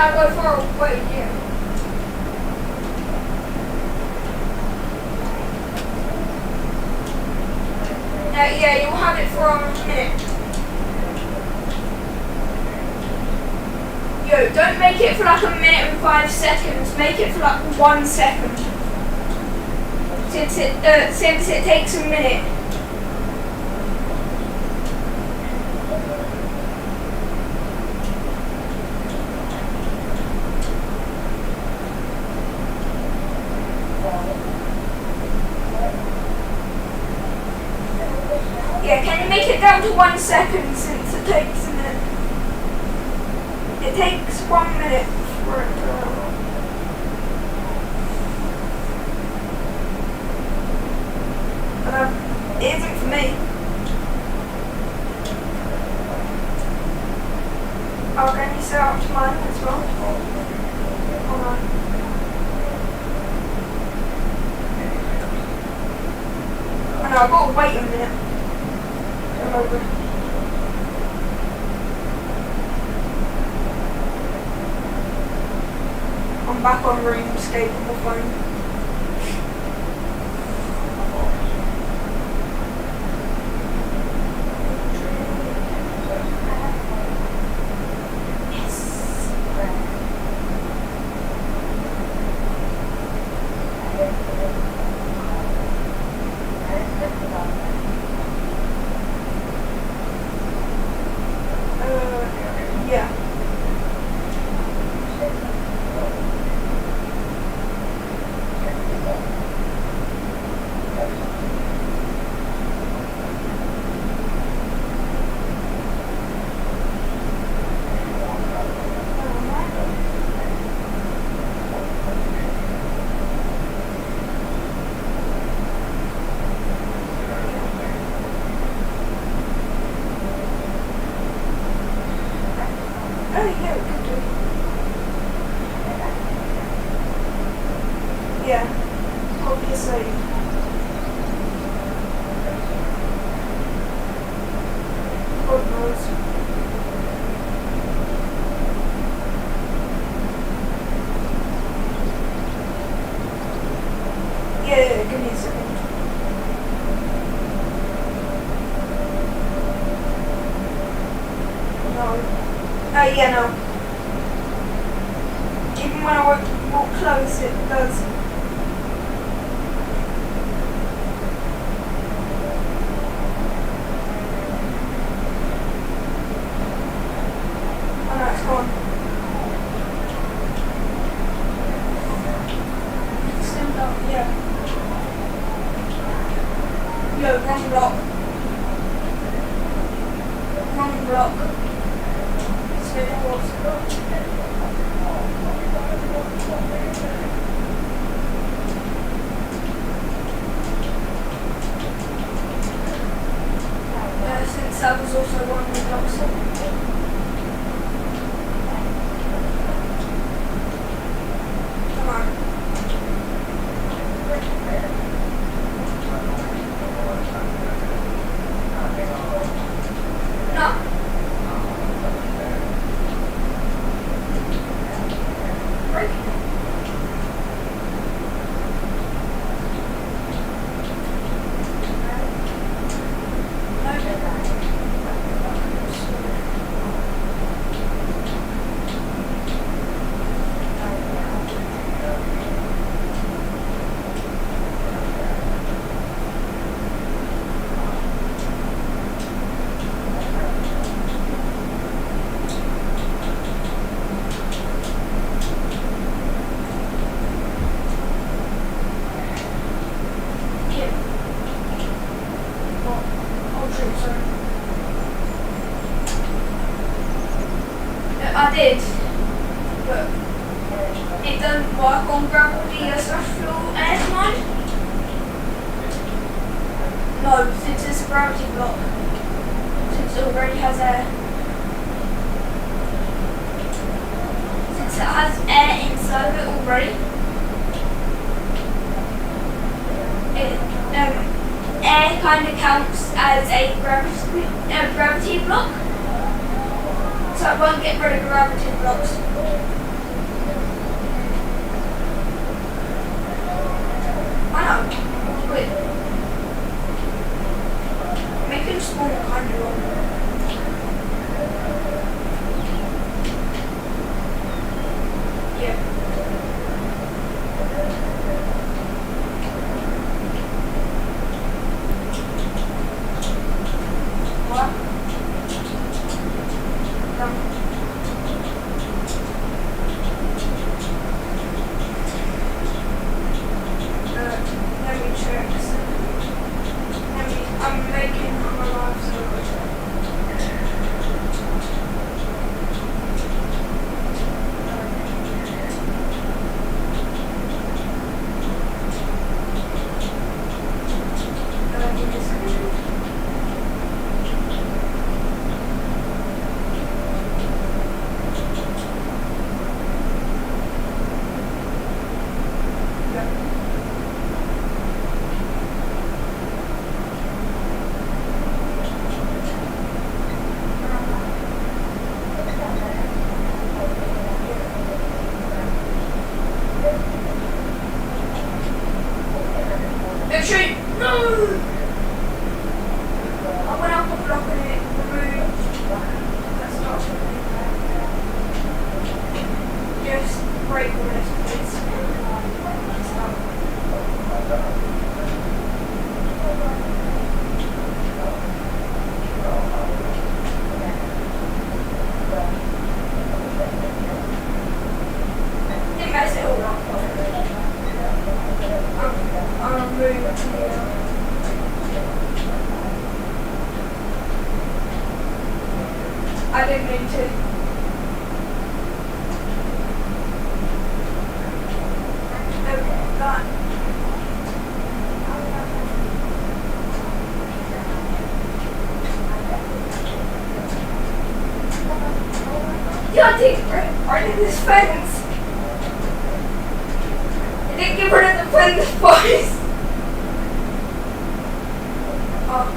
I go far away, yeah. Yeah, you'll have it for a minute. Yo, don't make it for like a minute and 5 seconds. Make it for like 1 second. Since it takes a minute. Yeah, can you make it down to 1 second since it takes a minute? It takes 1 minute for it to... It isn't for me. Oh, can you set up to mine as well? Hold on. Oh no, I've got to wait a minute. Come over. I'm back on RuneScape on my phone. Yeah, obviously. God knows. Yeah, give me a second. No. Yeah, no. Even when I walk close, it does. Yo, wrong block. Wrong block. Since that was also one of the blocks. Come on. I did, but it doesn't work on gravity as special airline. No, since it's a gravity block, since it already has air. Since it has air inside of it already, air kind of counts as a gravity block. So I won't get rid of gravity blocks. I know. Wait. Making small kind of long. Yeah. I didn't mean to. Okay, gone. Yeah, take right in this fence. I didn't get rid of the fence, boys. Oh.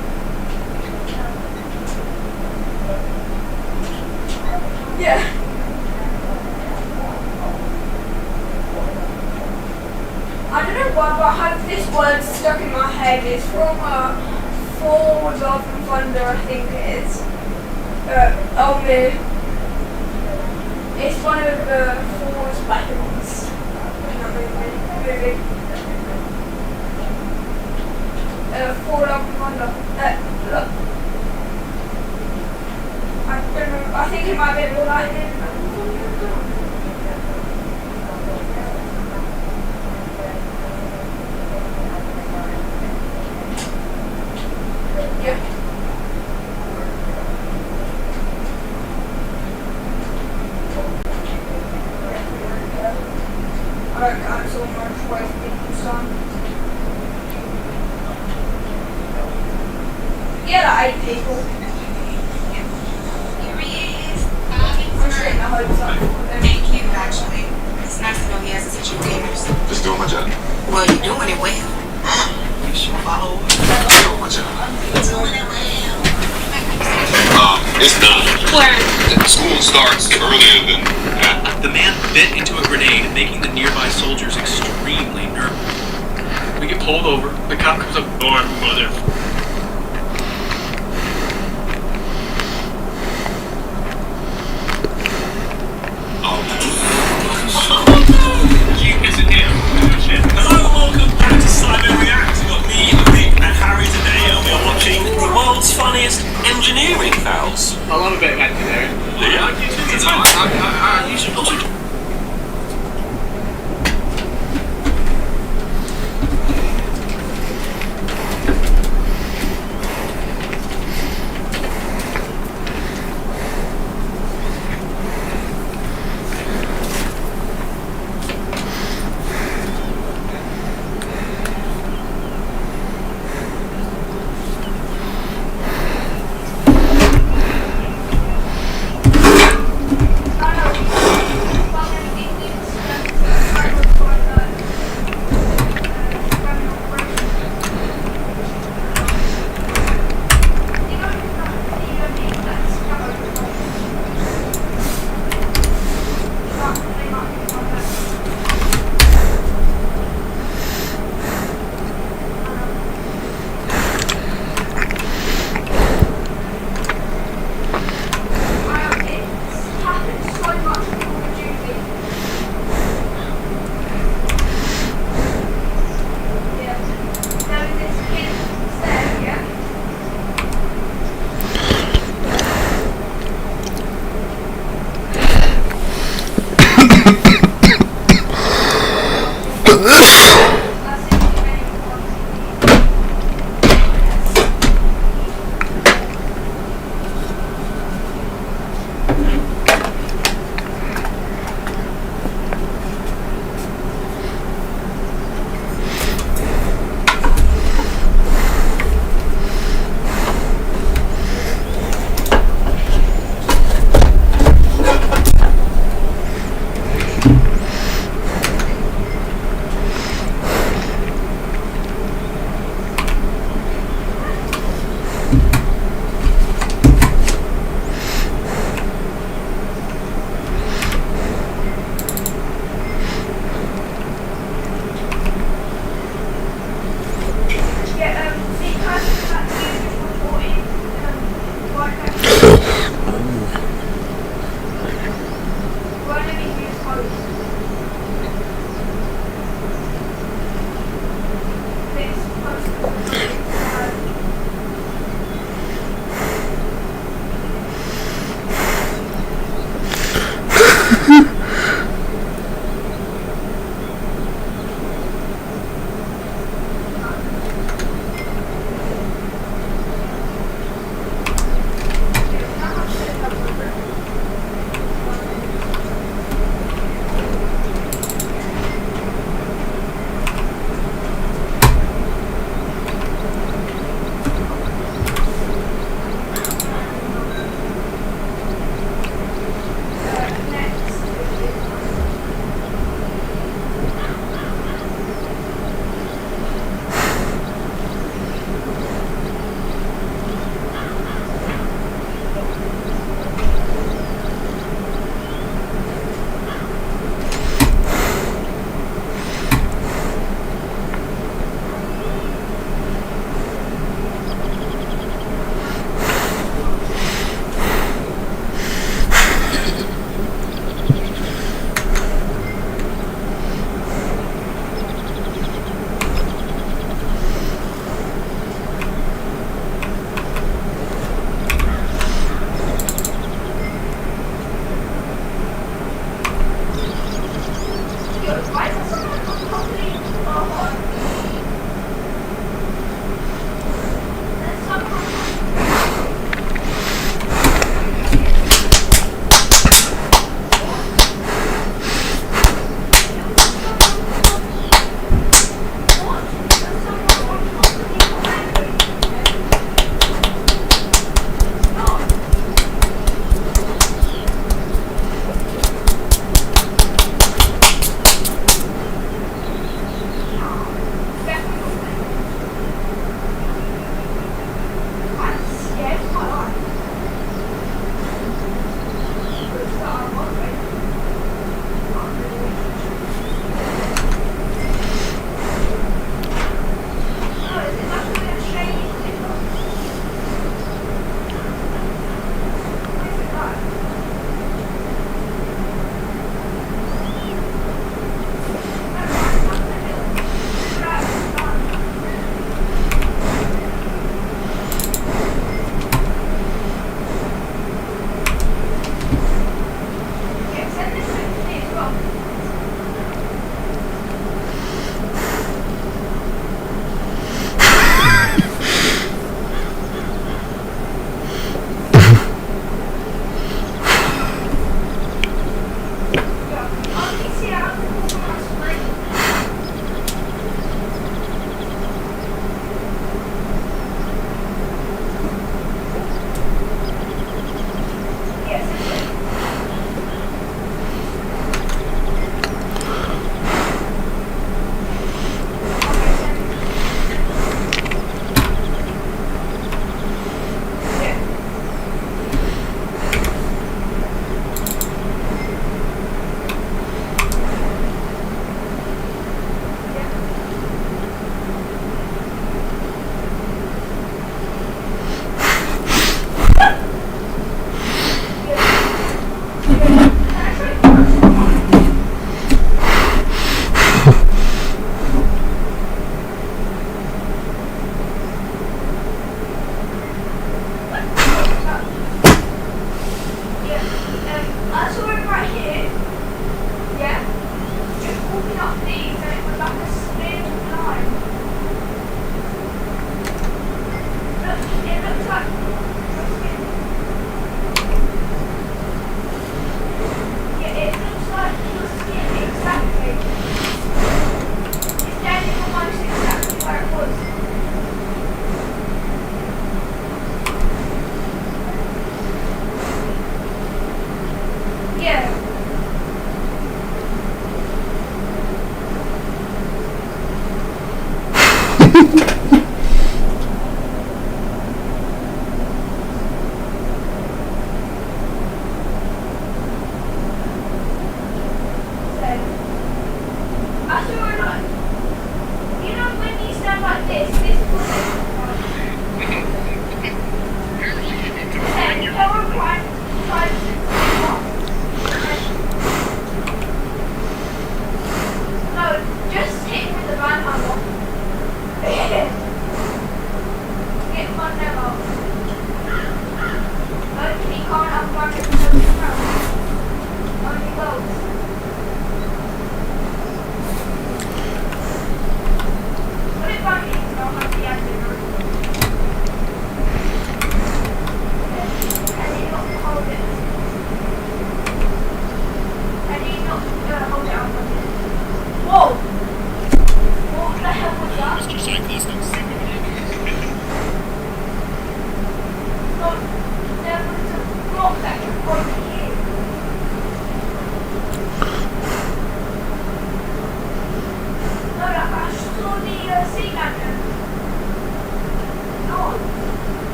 Yeah. I don't know why, but I have this word stuck in my head. It's from Ford Love and Thunder, I think it is. It's one of Ford's battles in that movie. Ford Love and Thunder. Look. I don't know, I think it might be what I did. Yeah. Alright guys, so much way for people son. Yeah, like 8 people. Thank you, actually. It's nice to know he has such trainers. Just doing my job. Well, you're doing it well. You should follow. Doing my job. Doing it well. It's not. Where? School starts earlier than that. The man bit into a grenade, making the nearby soldiers extremely nervous. We get pulled over. The cop comes up, "Oh, mother." You isn't here. Hello and welcome back to Cyber React. We've got me, Rick, and Harry today, and we're watching the world's funniest engineering fails. I love a bit of engineering. Yeah, You should also.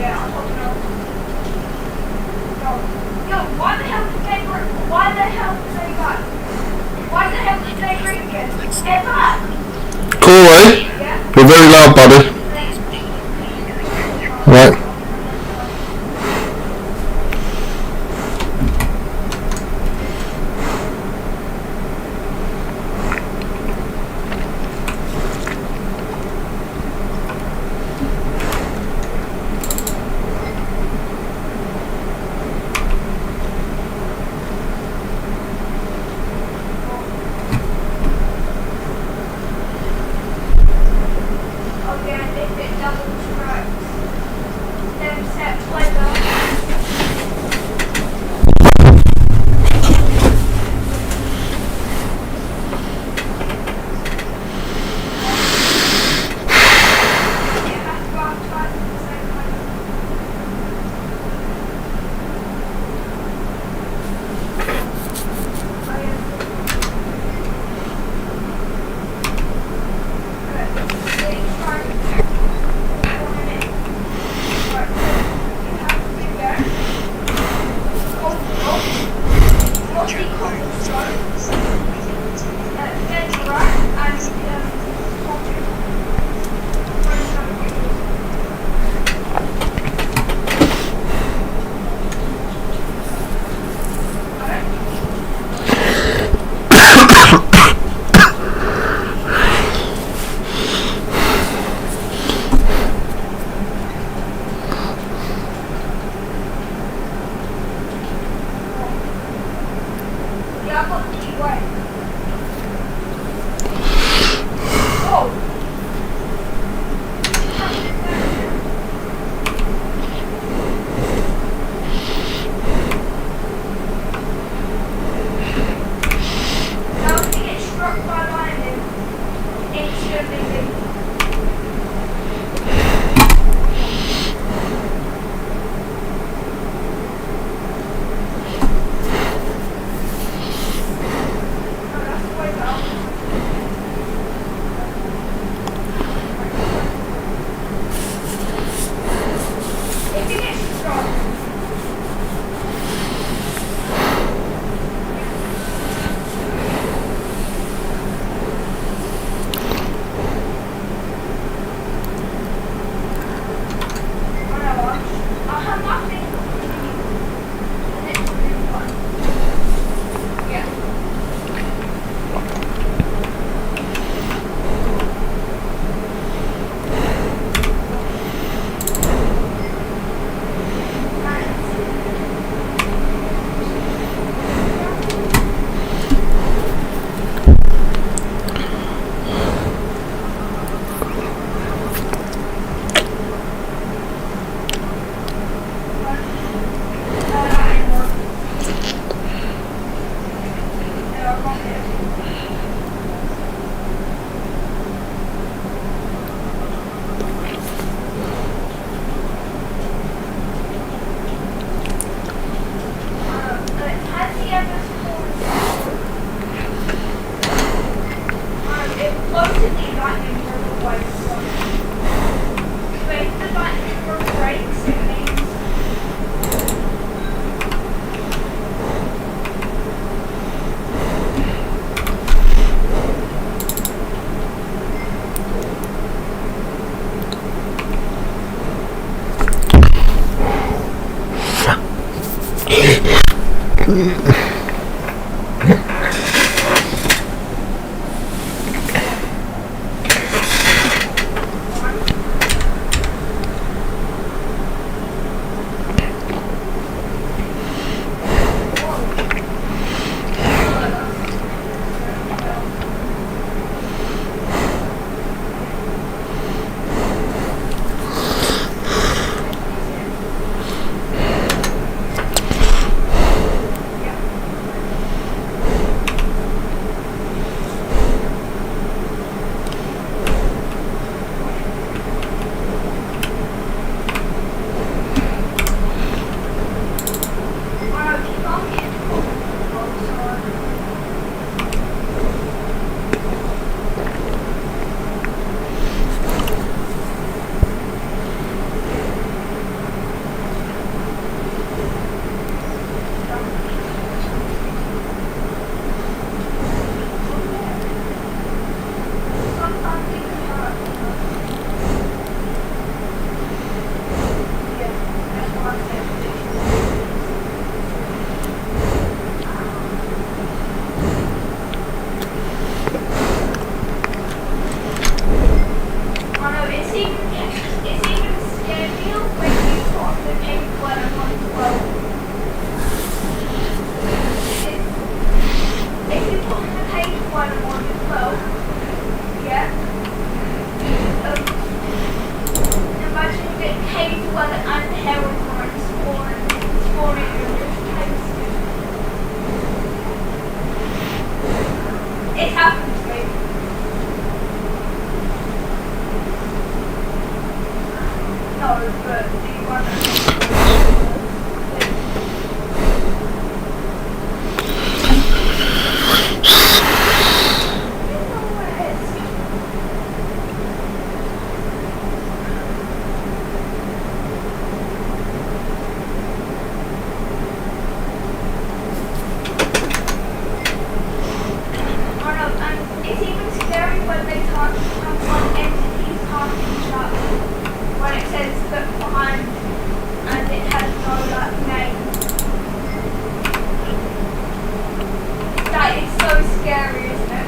Yeah, I'm talking about. Yo, why the hell did they break? Why the hell did they back? Why the hell did they break again? Get back! Cool, eh? Yeah? You're very loud, buddy. Right. Again, if it double strikes, then set pleasure. No, but the one that it's even scary when they talk when entities talk to each other. When it says look behind and it has no like name. That is so scary, isn't it?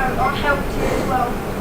I helped you as well.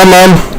Bye, Mum.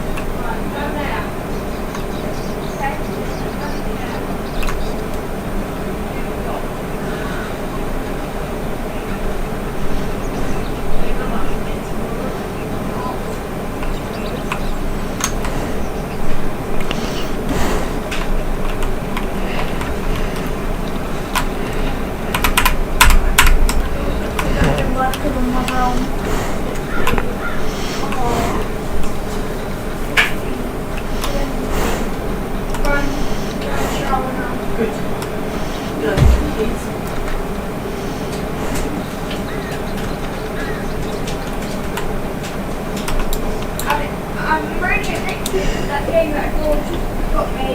I'm really addicted to that game that George got me.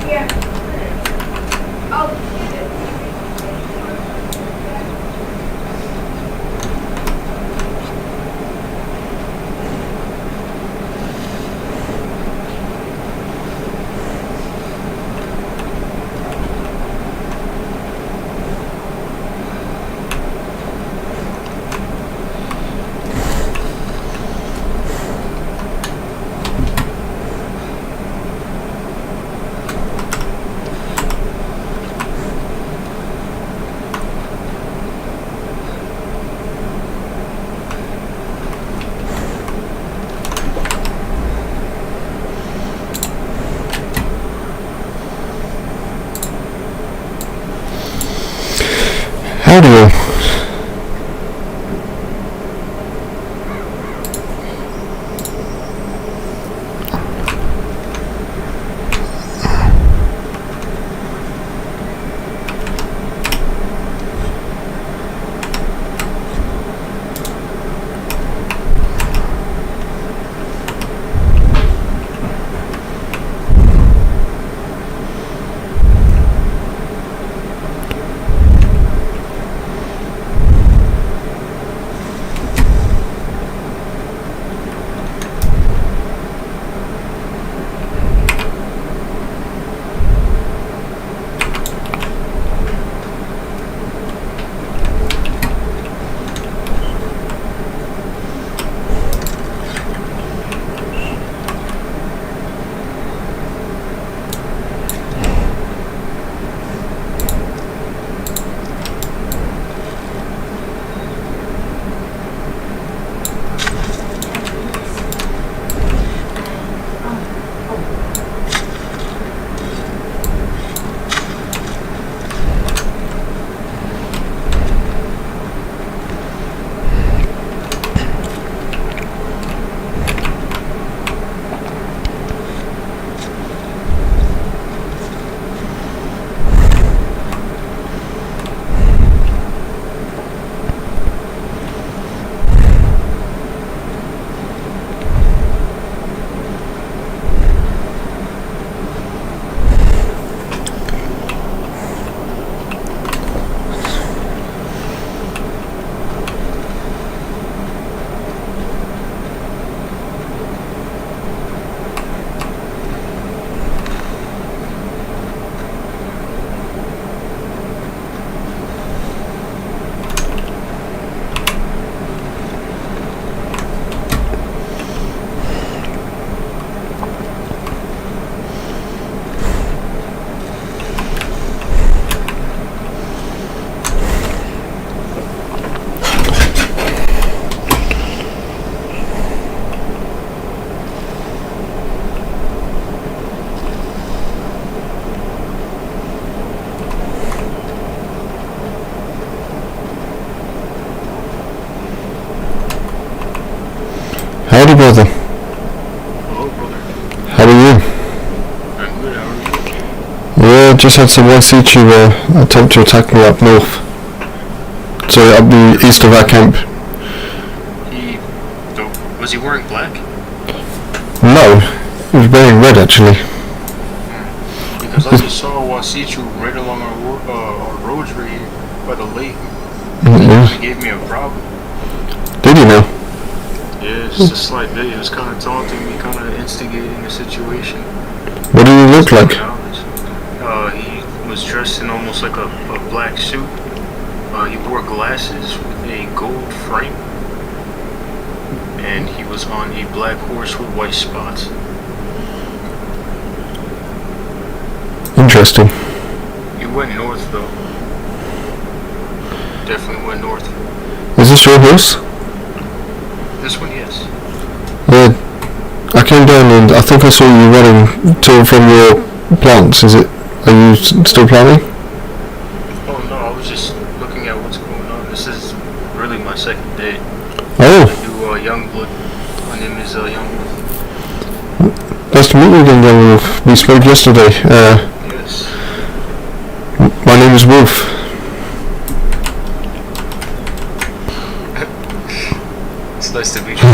Yeah. Oh, How do you? Howdy, brother. Hello, brother. How are you? I'm good, how are you? Yeah, just had some YC2 attempt to attack me up north. Sorry, up the east of our camp. Was he wearing black? No, he was wearing red actually. Because I just saw Wasichu right along our roads right here by the lake. Yeah. He gave me a problem. Did you know? Yeah, it's just a slight bit. He was kind of taunting me, kind of instigating the situation. What do you look like? He was dressed in almost like a black suit. He wore glasses with a gold frame. and he was on a black horse with white spots. Interesting. He went north though. Definitely went north. Is this your horse? This one, yes. Yeah. I came down and I think I saw you running to and from your plants. Are you still planting? Oh no, I was just looking at what's going on. This is really my second day. Oh. I do Youngblood. My name is Youngblood. Nice to meet you again, Young Wolf. We spoke yesterday. Yes. My name is Wolf. It's nice to meet you.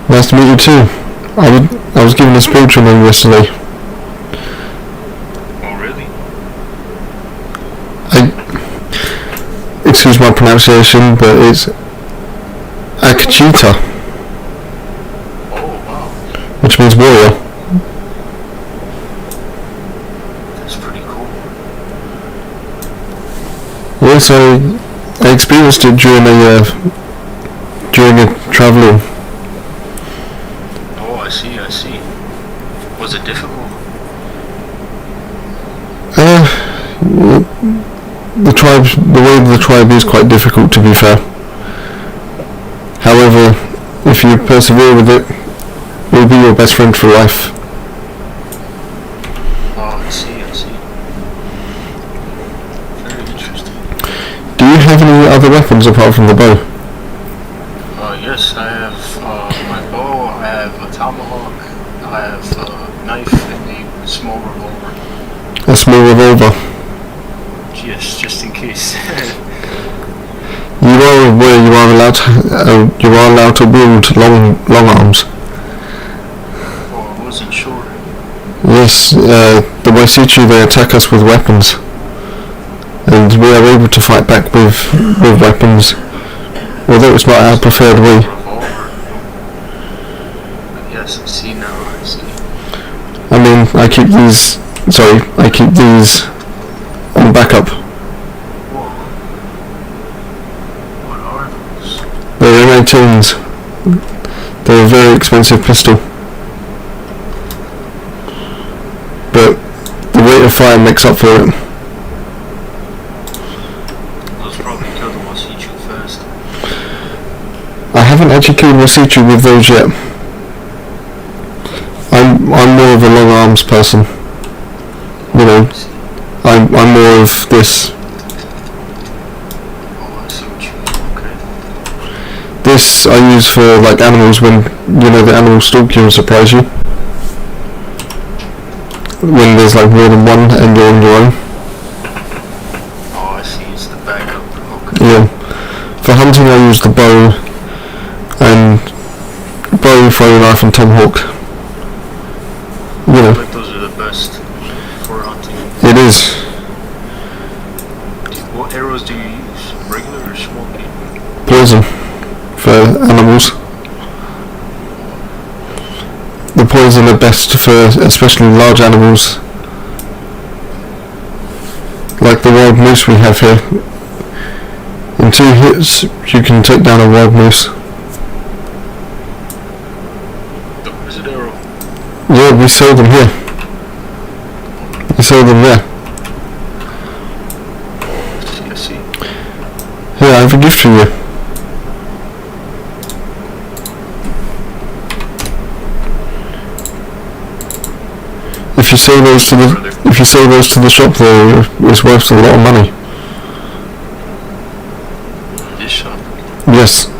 Nice to meet you too. I was given a spiritual name yesterday. Oh really? Excuse my pronunciation, but it's Akachita, Oh wow. which means warrior. That's pretty cool. Yes, I experienced it during a travelling. Oh, I see. Was it difficult? The way of the tribe is quite difficult, to be fair. However, if you persevere with it, will be your best friend for life. Oh, I see. Very interesting. Do you have any other weapons apart from the bow? Yes, I have my bow, I have a tomahawk, I have a knife, and a small revolver. A small revolver. Yes, just in case. You are aware you are allowed to wield long arms. Oh, I wasn't sure. Yes, the Waisichu, they attack us with weapons, and we are able to fight back with weapons, although it's not our preferred way. Revolver. Yes, I see now. I mean, I keep these on backup. Whoa. What are those? They're M18s. They're a very expensive pistol, but the rate of fire makes up for it. Those probably killed the Wasichu first. I haven't actually killed Waisichu with those yet. I'm more of a long arms person. You know, I'm more of this. Oh, I see what you mean. Okay. This I use for like animals when the animals stalk you and surprise you. When there's like more than one and you're on your own. Oh, I see. It's the backup. Okay. Yeah. For hunting I use the bow, throwing knife and tomahawk. I think those are the best for hunting. It is. What arrows do you use? Regular or smoky? Poison for animals. The poison are best for especially large animals, like the wild moose we have here. In 2 hits you can take down a wild moose. Is it arrow? Yeah, we sell them here. We sell them there. I see. Here, I have a gift for you. If you sell those to the shop though, it's worth a lot of money. This shop. Yes.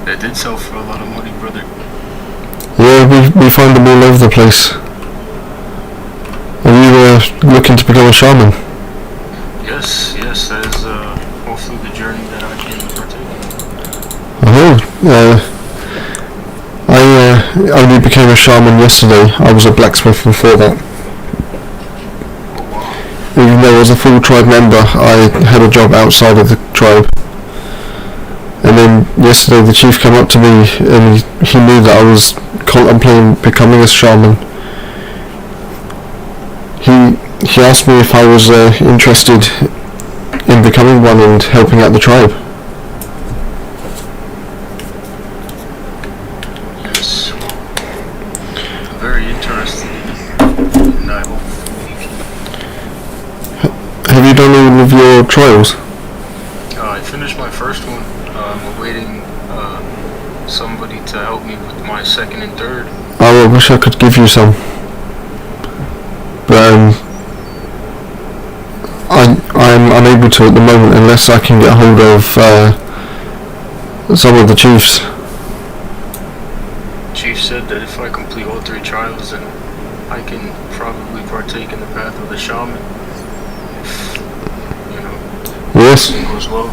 That did sell for a lot of money, brother. Yeah, we find them all over the place. Are you looking to become a shaman? Yes, that is hopefully the journey that I can partake I only became a shaman yesterday. I was a blacksmith before that. in. Oh wow. even though I was a full tribe member, I had a job outside of the tribe. And then yesterday the chief came up to me and he knew that I was contemplating becoming a shaman. He asked me if I was interested in becoming one and helping out the tribe. Yes. Very interesting. And I hope. Have you done all of your trials? I finished my first one. I'm awaiting somebody to help me with my second and third. Oh, I wish I could give you some. But I'm unable to at the moment unless I can get hold of some of the chiefs. Chief said that if I complete all 3 trials, then I can probably partake in the path of the shaman. If, Yes. everything goes well.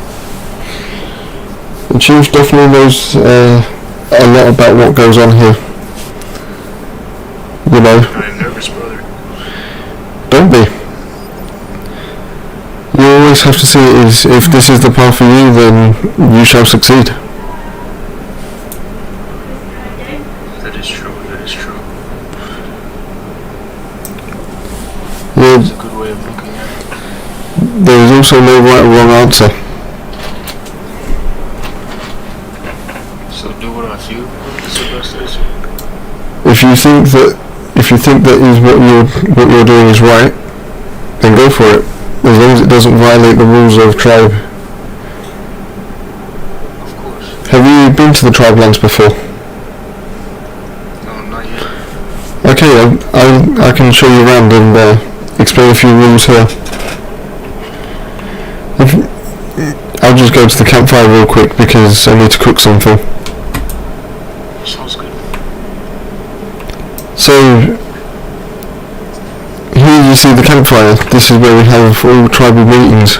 The chief definitely knows a lot about what goes on here. You know. I am nervous, brother. Don't be. You always have to see it as if this is the path for you, then you shall succeed. That is true, that is true. Yeah, It's a good way of looking at it. there is also no right or wrong answer. So do what I feel is the best answer. If you think that is what you're doing is right, then go for it. As long as it doesn't violate the rules of tribe. Of course. Have you been to the tribe lands before? No, not yet. Okay, I can show you around and explain a few rules here. I'll just go to the campfire real quick because I need to cook something. Sounds good. So, here you see the campfire. This is where we have all tribal meetings.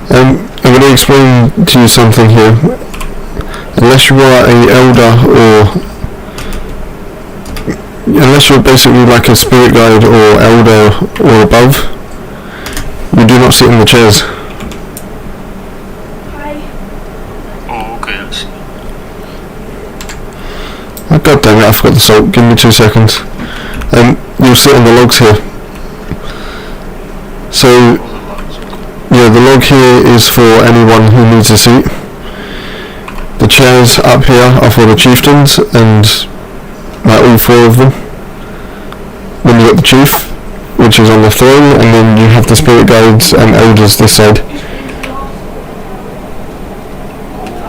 I'm going to explain to you something here. Unless you are an elder unless you're basically like a spirit guide or elder or above, you do not sit in the chairs. Oh, okay, I see. Oh, God damn it, I forgot the salt. Give me 2 seconds. You'll sit on the logs here. So, yeah, the log here is for anyone who needs a seat. The chairs up here are for the chieftains, and like all 4 of them. Then you got the chief, which is on the throne, and then you have the spirit guides and elders this side. Oh,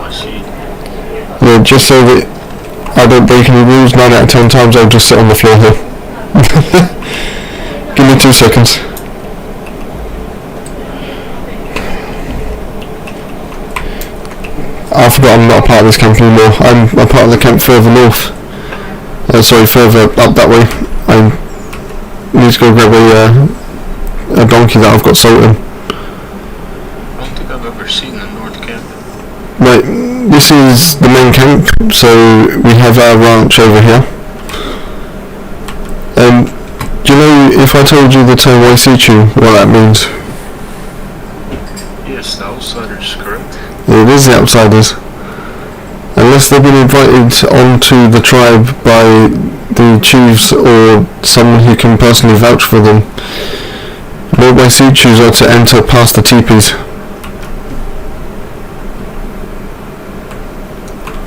I see. Yeah, just so that I don't break any rules, 9 out of 10 times I'll just sit on the floor here. Give me 2 seconds. I forgot I'm not a part of this camp anymore. I'm a part of the camp further north. Further up that way. I need to go grab a donkey that I've got salt in. I don't think I've ever seen the North Camp. Right, this is the main camp, so we have our ranch over here. Do you know, if I told you the term Waisichu, what that means? Yes, the outsiders, correct? It is the outsiders. Unless they've been invited onto the tribe by the chiefs or someone who can personally vouch for them, no Waisichus are to enter past the teepees.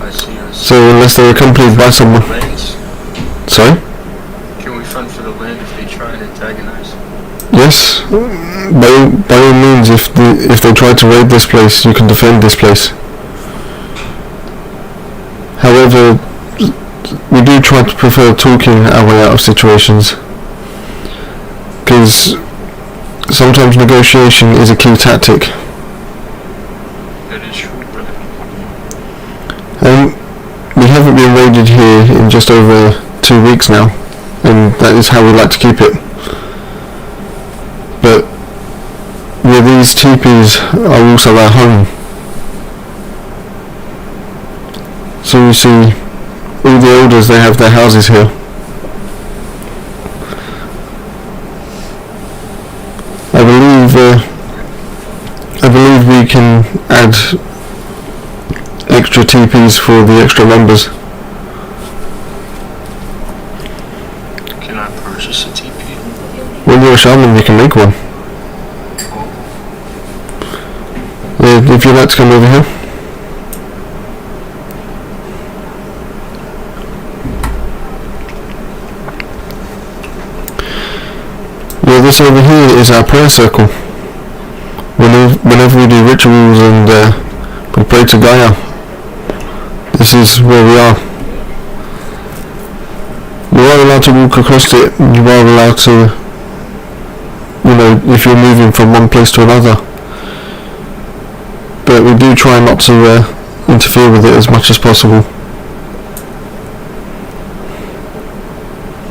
I see, I see. So unless they're accompanied by someone. Lands? Sorry? Can we fund for the land if they try and antagonize? Yes. By all means, if they try to raid this place, you can defend this place. However, we do try to prefer talking our way out of situations, because sometimes negotiation is a key tactic. That is true, brother. We haven't been raided here in just over 2 weeks now, and that is how we like to keep it. But these teepees are also our home. So you see, all the elders, they have their houses here. I believe we can add extra TPs for the extra members. Can I purchase a TP? When you're a shaman, you can make one. Yeah, if you'd like to come over here. Yeah, this over here is our prayer circle. Whenever we do rituals and we pray to Gaia, this is where we are. You are allowed to walk across it, you are allowed to, if you're moving from one place to another. But we do try not to interfere with it as much as possible.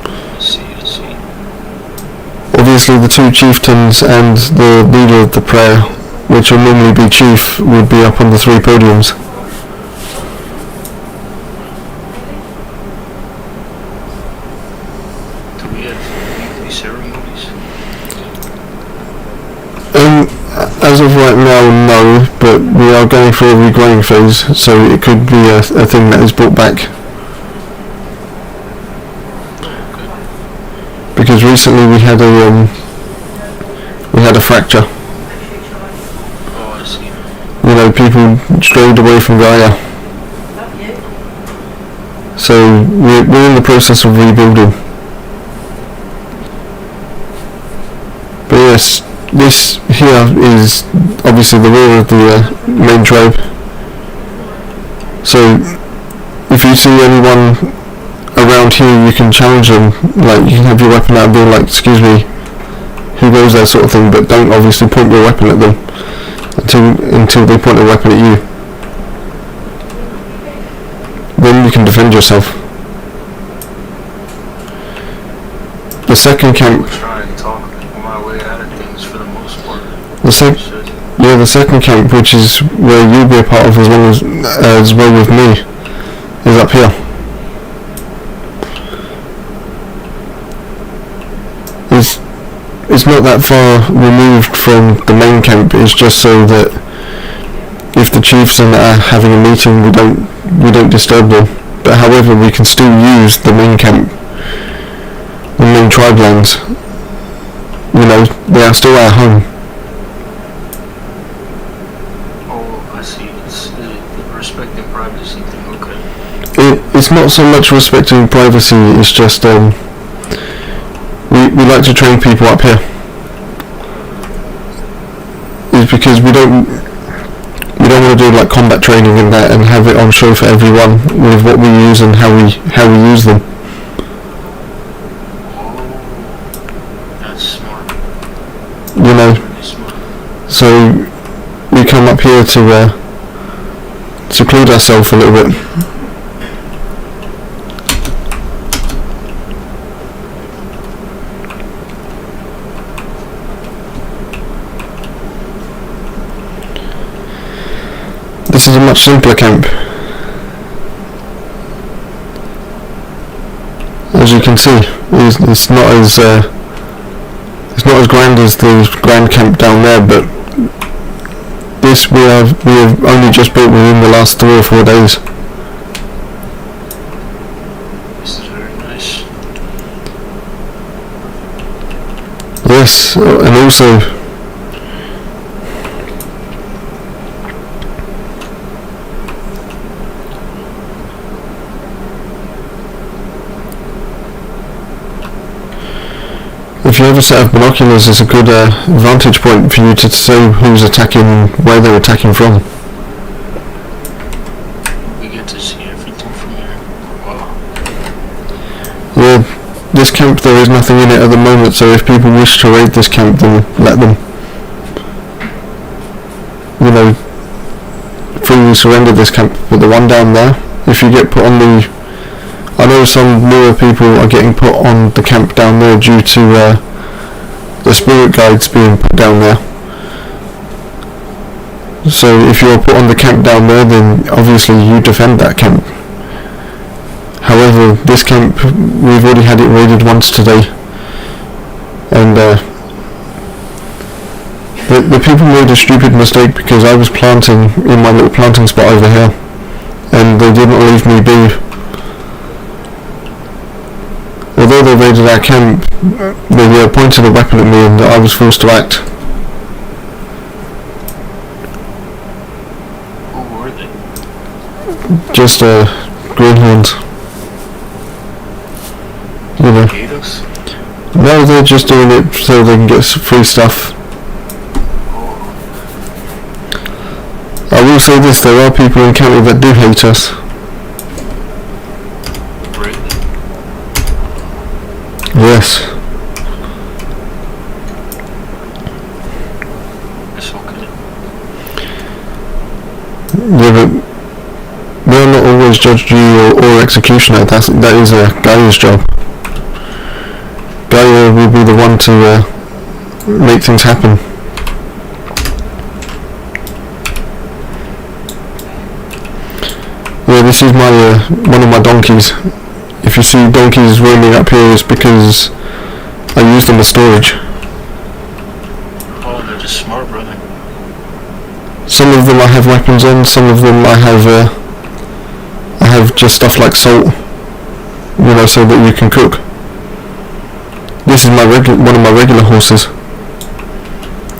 I see. Obviously the two chieftains and the leader of the prayer, which will normally be chief, would be up on the 3 podiums. Do we have weekly ceremonies? As of right now, no, but we are going through a regrowing phase, so it could be a thing that is brought back. Because recently we had a fracture. Oh, I see. People strayed away from Gaia. So we're in the process of rebuilding. But yes, this here is obviously the rear of the main tribe. So if you see anyone around here, you can challenge them. Like, you can have your weapon out and be like, "Excuse me, who goes there?" sort of thing. But don't obviously point your weapon at them until they point a weapon at you. Then you can defend yourself. The second camp. Try and talk my way out of things for the most part. The second camp, which is where you'll be a part of as well with me, is up here. It's not that far removed from the main camp. It's just so that if the chiefs are having a meeting, we don't disturb them. But however, we can still use the main camp, the main tribe lands. They are still our home. Oh, I see. It's respecting privacy thing, okay. It's not so much respecting privacy, it's just we like to train people up here. It's because we don't want to do like combat training and that and have it on show for everyone with what we use and how we use them. That's smart. So we come up here to seclude ourselves a little bit. This is a much simpler camp. As you can see, it's not as grand as the grand camp down there, but this we have only just built within the last 3 or 4 days. This is very nice. Yes, and also if you ever set up binoculars, it's a good vantage point for you to see who's attacking and where they're attacking from. We get to see everything from here. Wow. Yeah, this camp, there is nothing in it at the moment, so if people wish to raid this camp, then let them. Freely surrender this camp. But the one down there, if you get put on the... I know some newer people are getting put on the camp down there due to the spirit guides being put down there. So if you're put on the camp down there, then obviously you defend that camp. However, this camp, we've already had it raided once today, and The people made a stupid mistake because I was planting in my little planting spot over here, and they didn't leave me be. Although they raided our camp, they pointed a weapon at me and I was forced to act. Who were they? Just greenhorns. You know. Gators? No, they're just doing it so they can get free stuff. I will say this, there are people in county that do hate us. Really? Yes. It's okay. Yeah, but they'll not always judge you or executioner. That is a Gaia's job. Gaia will be the one to make things happen. Yeah, this is my one of my donkeys. If you see donkeys roaming up here, it's because I use them as storage. Oh, they're just smart, brother. Some of them I have weapons on, some of them I have just stuff like salt, you know, so that you can cook. This is one of my regular horses.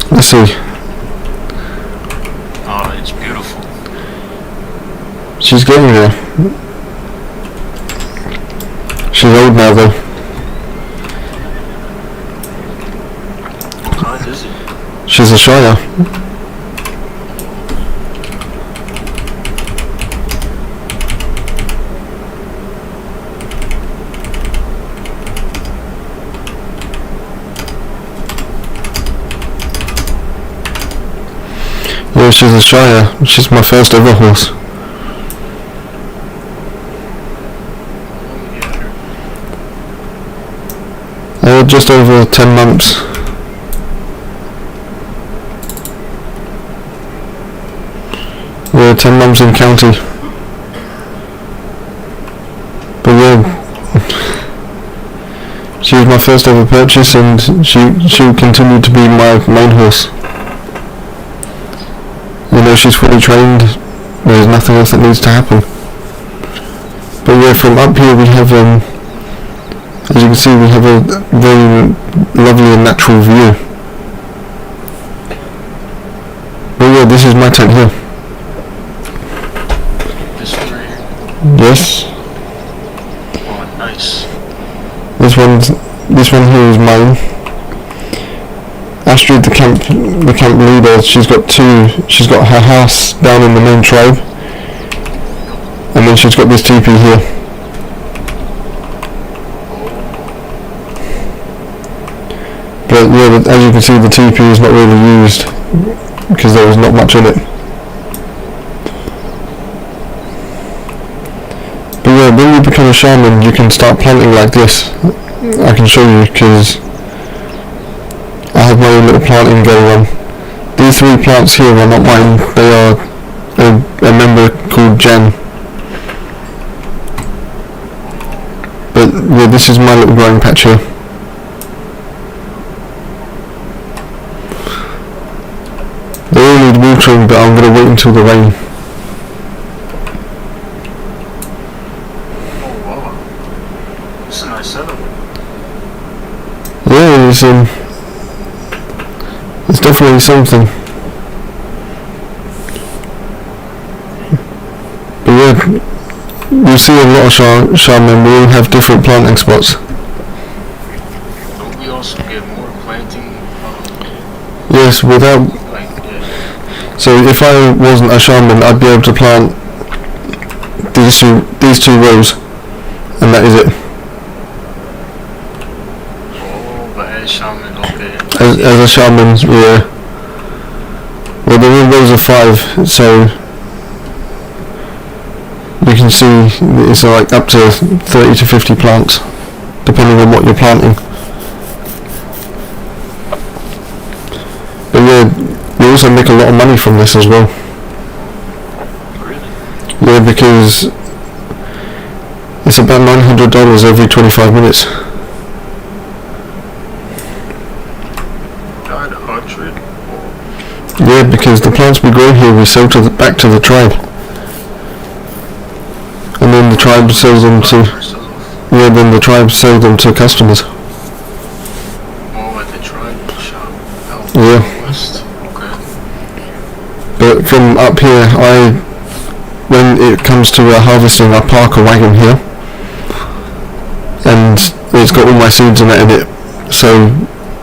Let's see. Oh, it's beautiful. She's getting there. She's old now though. What kind is it? She's a Shire. Yeah, she's a Shire. She's my first ever horse. Just over 10 months. We're 10 months in county. But yeah, she was my first ever purchase and she'll continue to be my main horse. You know, she's fully trained, there's nothing else that needs to happen. But yeah, from up here we have as you can see, we have a very lovely and natural view. But yeah, this is my tent here. This one right here? Yes. Oh, nice. This one here is mine. Astrid, the camp leader, she's got her house down in the main tribe. And then she's got this teepee here. But yeah, as you can see, the teepee is not really used because there was not much in it. But yeah, when you become a shaman, you can start planting like this. I can show you because I have my own little planting going on. These 3 plants here are not mine. They are a member called Jen. But yeah, this is my little growing patch here. They all need watering, but I'm going to wait until the rain. Oh, wow. It's a nice setup. Yeah, it's definitely something. But yeah, you see a lot of shaman, we all have different planting spots. Don't we also get more planting? Yes, without... So if I wasn't a shaman, I'd be able to plant these two rows, and that is it. Oh, but as shaman, okay. As a shaman, yeah. Well, the rows are 5, so you can see it's like up to 30 to 50 plants, depending on what you're planting. But yeah, you also make a lot of money from this as well. Really? Yeah, because it's about $900 every 25 minutes. Not 100. Yeah, because the plants we grow here we sell back to the tribe. And then the tribe sells them to... Yeah, then the tribe sells them to customers. Oh, at the tribe shop out Yeah. west. Okay. But from up here, when it comes to harvesting, I park a wagon here. And it's got all my seeds in it so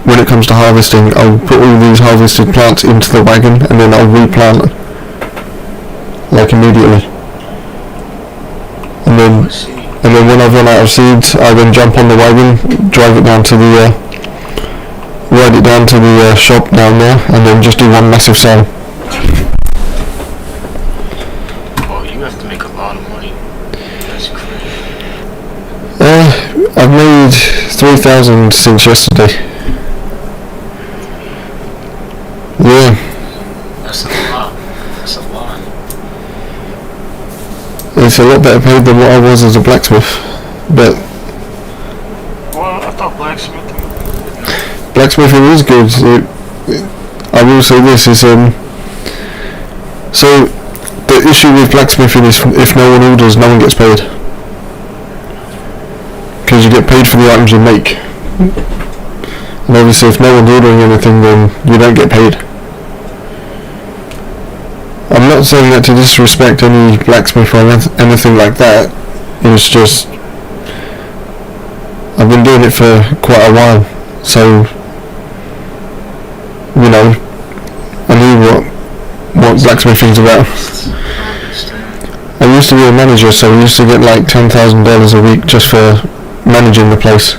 when it comes to harvesting, I'll put all these harvested plants into the wagon and then I'll replant them. Like immediately. And then when I've run out of seeds, I then jump on the wagon, drive it down to the, ride it down to the shop down there, and then just do one massive sale. Oh, you have to make a lot of money. That's crazy. I've made 3,000 since yesterday. Yeah. That's a lot. That's a lot. It's a lot better paid than what I was as a blacksmith, but Well, I thought blacksmithing. blacksmithing is good. I will say this is so the issue with blacksmithing is if no one orders, no one gets paid, because you get paid for the items you make, and obviously if no one's ordering anything, then you don't get paid. I'm not saying that to disrespect any blacksmith or anything like that. It's just I've been doing it for quite a while, so you know I knew what blacksmithing's about. I used to be a manager, so I used to get like $10,000 a week just for managing the place.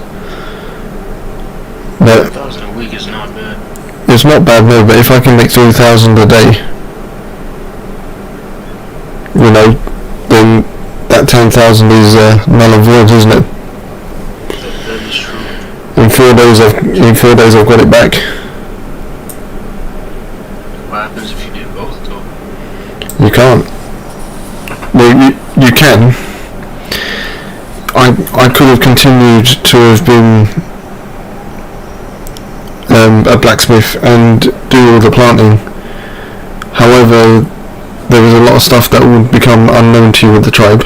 But 1,000 a week is not bad. it's not bad, no. But if I can make 3,000 a day, you know, then that 10,000 is null and void, isn't it? That is true. In 4 days I've got it back. What happens if you did both, though? You can't. Well, you can. I could have continued to have been a blacksmith and do all the planting. However, there is a lot of stuff that would become unknown to you with the tribe.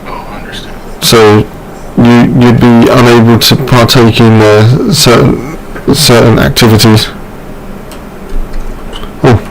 Oh, I understand. So you'd be unable to partake in certain activities. Oh.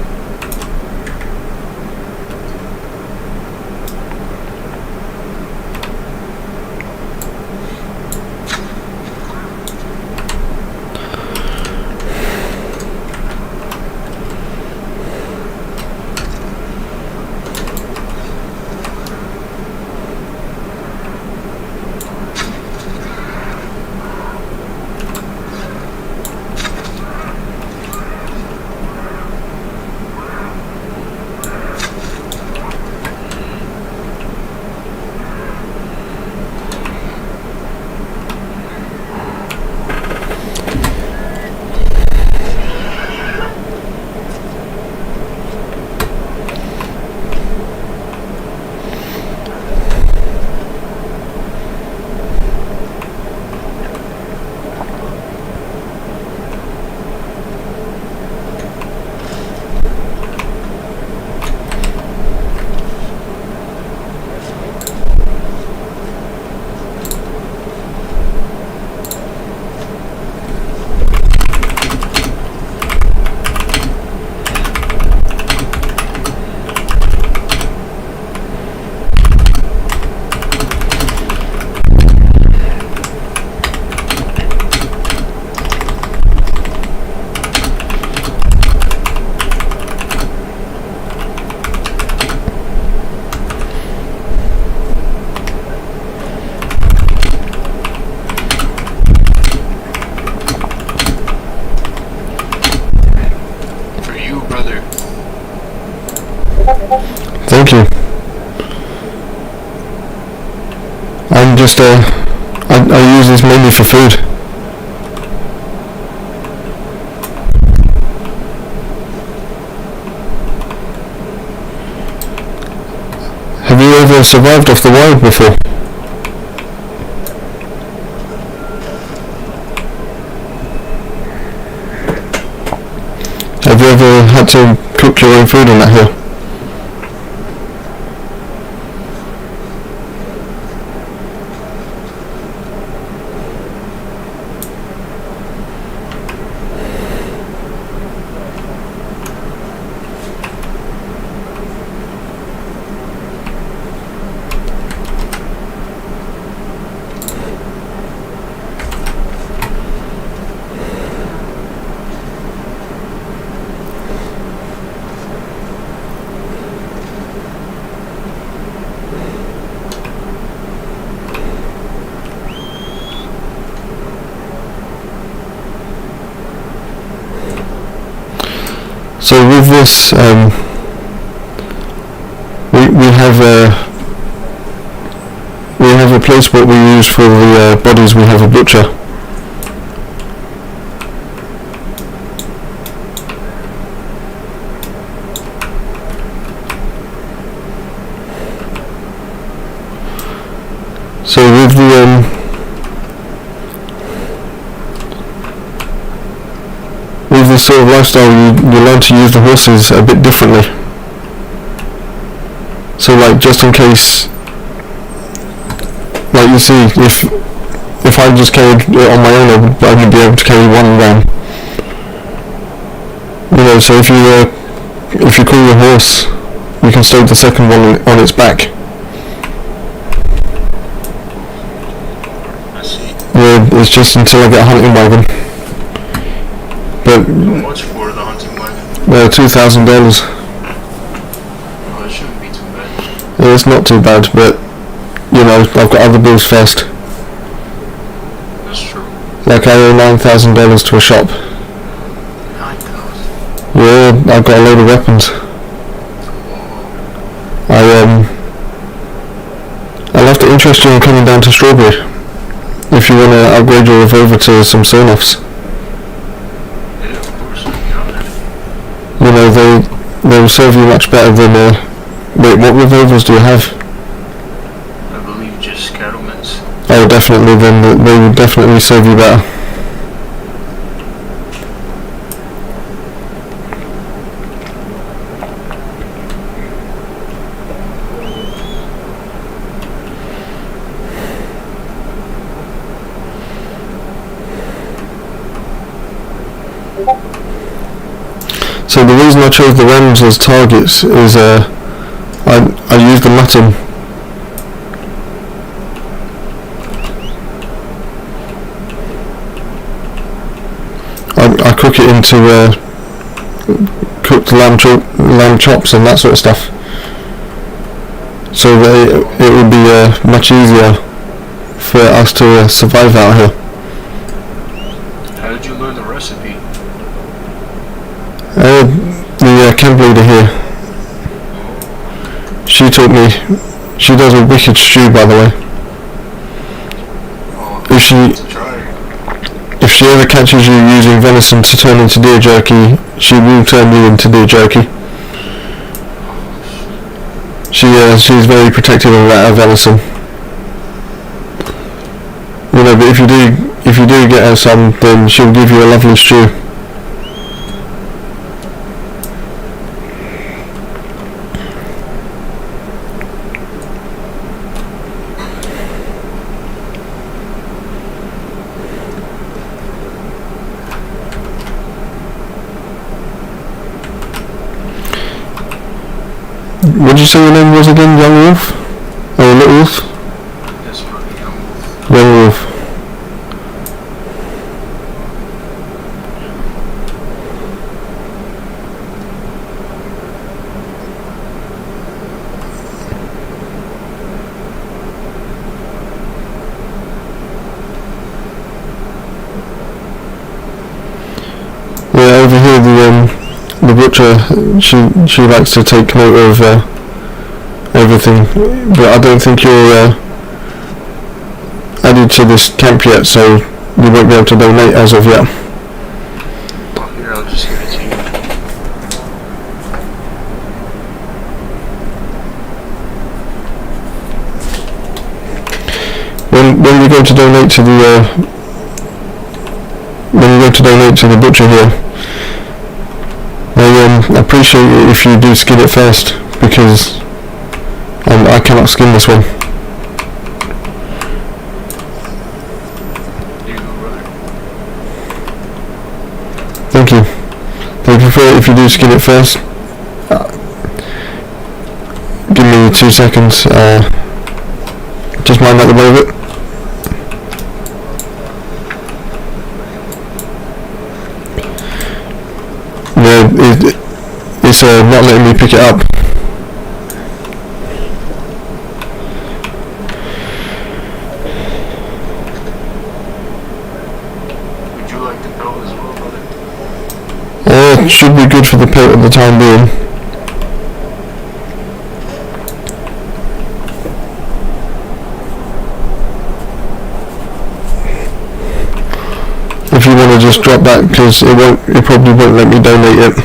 Thank you. I'm just I use this mainly for food. Have you ever survived off the wild before? had to cook your own food on that hill? So with this, we have a place what we use for the bodies. We have a butcher. So with this sort of lifestyle, you learn to use the horses a bit differently. So like, just in case, like you see, if I just carried it on my own, I would only be able to carry one ram. You know, so if you call your horse, you can stoke the second one on its back. I see. Yeah, it's just until I get a hunting wagon. But How much for the hunting wagon? $2,000. Oh, it shouldn't be too bad. Yeah, it's not too bad, but you know, I've got other bills first. That's true. Like I owe $9,000 to a shop. 9,000. Yeah, I've got a load of weapons. I'll have to interest you in coming down to Strawberry if you want to upgrade your revolver to some sawn-offs. Yeah, of course. Yeah. You know, they will serve you much better than wait, what revolvers do you have? I believe just cattlemen's. Oh, definitely, then they would definitely serve you better. So the reason I chose the rams as targets is I use the mutton. I cook it into cooked lamb chops and that sort of stuff. So that it would be much easier for us to survive out here. How did you learn the recipe? The camp leader here, she taught me. She does a wicked stew, by the way. Oh, If she ever catches you using venison to turn into deer jerky, she will turn you into deer jerky. She's very protective of that venison. You know, but if you do get her some, then she'll give you a lovely stew. What did you say your name was again? Young Wolf? Or Little Wolf? that's funny. Young Wolf. Yeah, over here the butcher, she likes to take note of everything, but I don't think you're added to this camp yet, so you won't be able to donate as of yet. Well, here, I'll just give it to you. When you go to donate to the butcher here, I appreciate it if you do skin it first, because I cannot skin this one. Thank you. I prefer it if you do skin it first. Give me 2 seconds. Just mind out the way of it. Yeah, it's not letting me pick it up. Would you like the belt as well, brother? It should be good for the pelt at the time being. If you want to just drop that, because it probably won't let me donate it.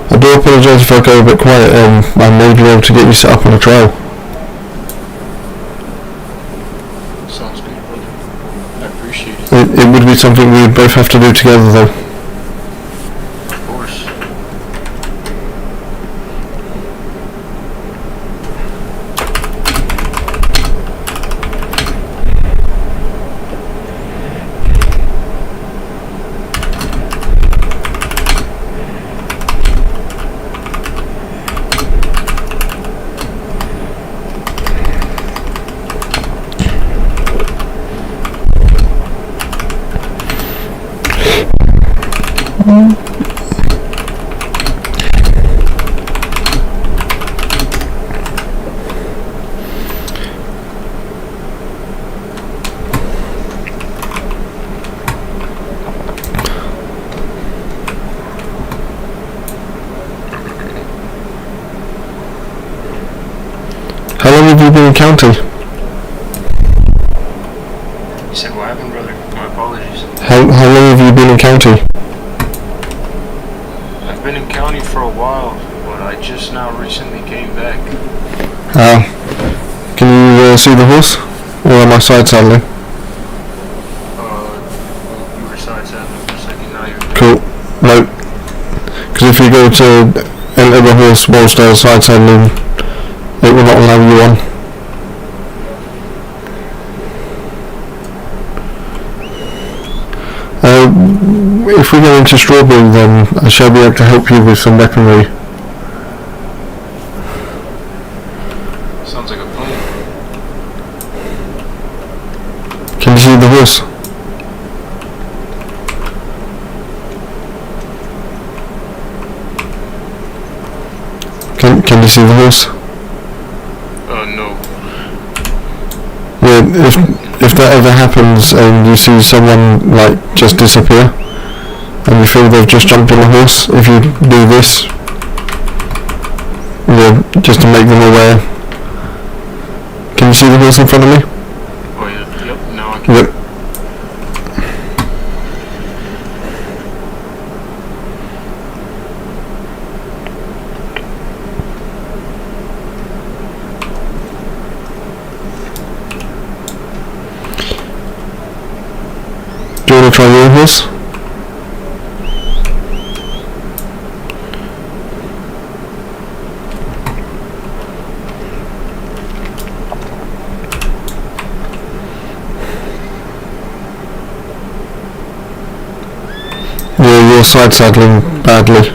I do apologise if I go a bit quiet, I may be able to get you set up on a trial. Sounds good, brother. I appreciate it. It would be something we would both have to do together though. Of course. How long have you been in county? You said what happened, brother? My apologies. How long have you been in county? I've been in county for a while, but I just now recently came back. Can you see the horse? Or am I side saddling? You were side saddling for a second, now you're... Cool. No. Because if you go to enter the horse whilst I was side saddling, it will not allow you on. If we go into Strawberry, then I shall be able to help you with some weaponry. Sounds like a plan. Can you see the horse? Can you see the horse? No. Yeah, if that ever happens and you see someone like just disappear and you feel they've just jumped on the horse, if you do this, yeah, just to make them aware. Can you see the horse in front of me? Oh yeah, yep, now I can. Yep. Do you want to try your horse? Yeah, you're side saddling badly.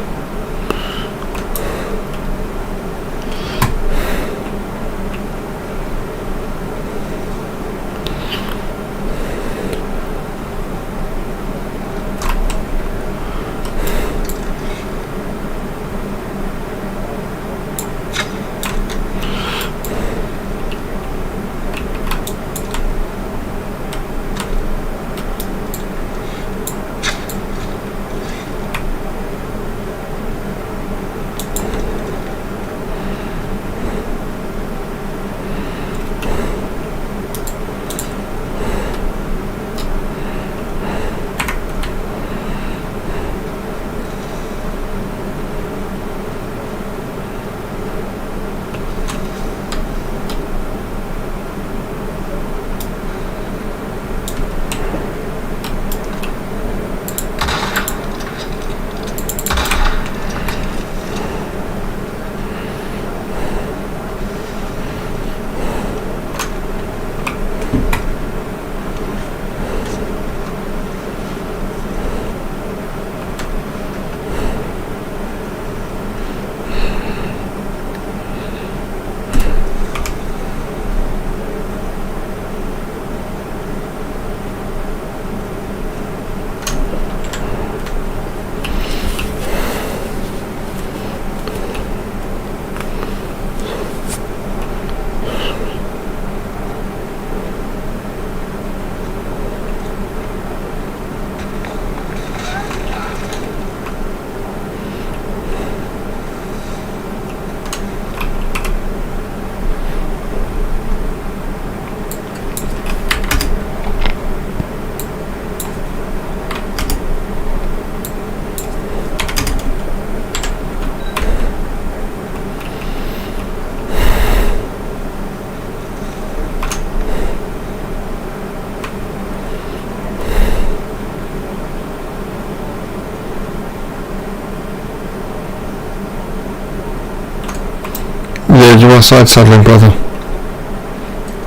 are side saddling, brother.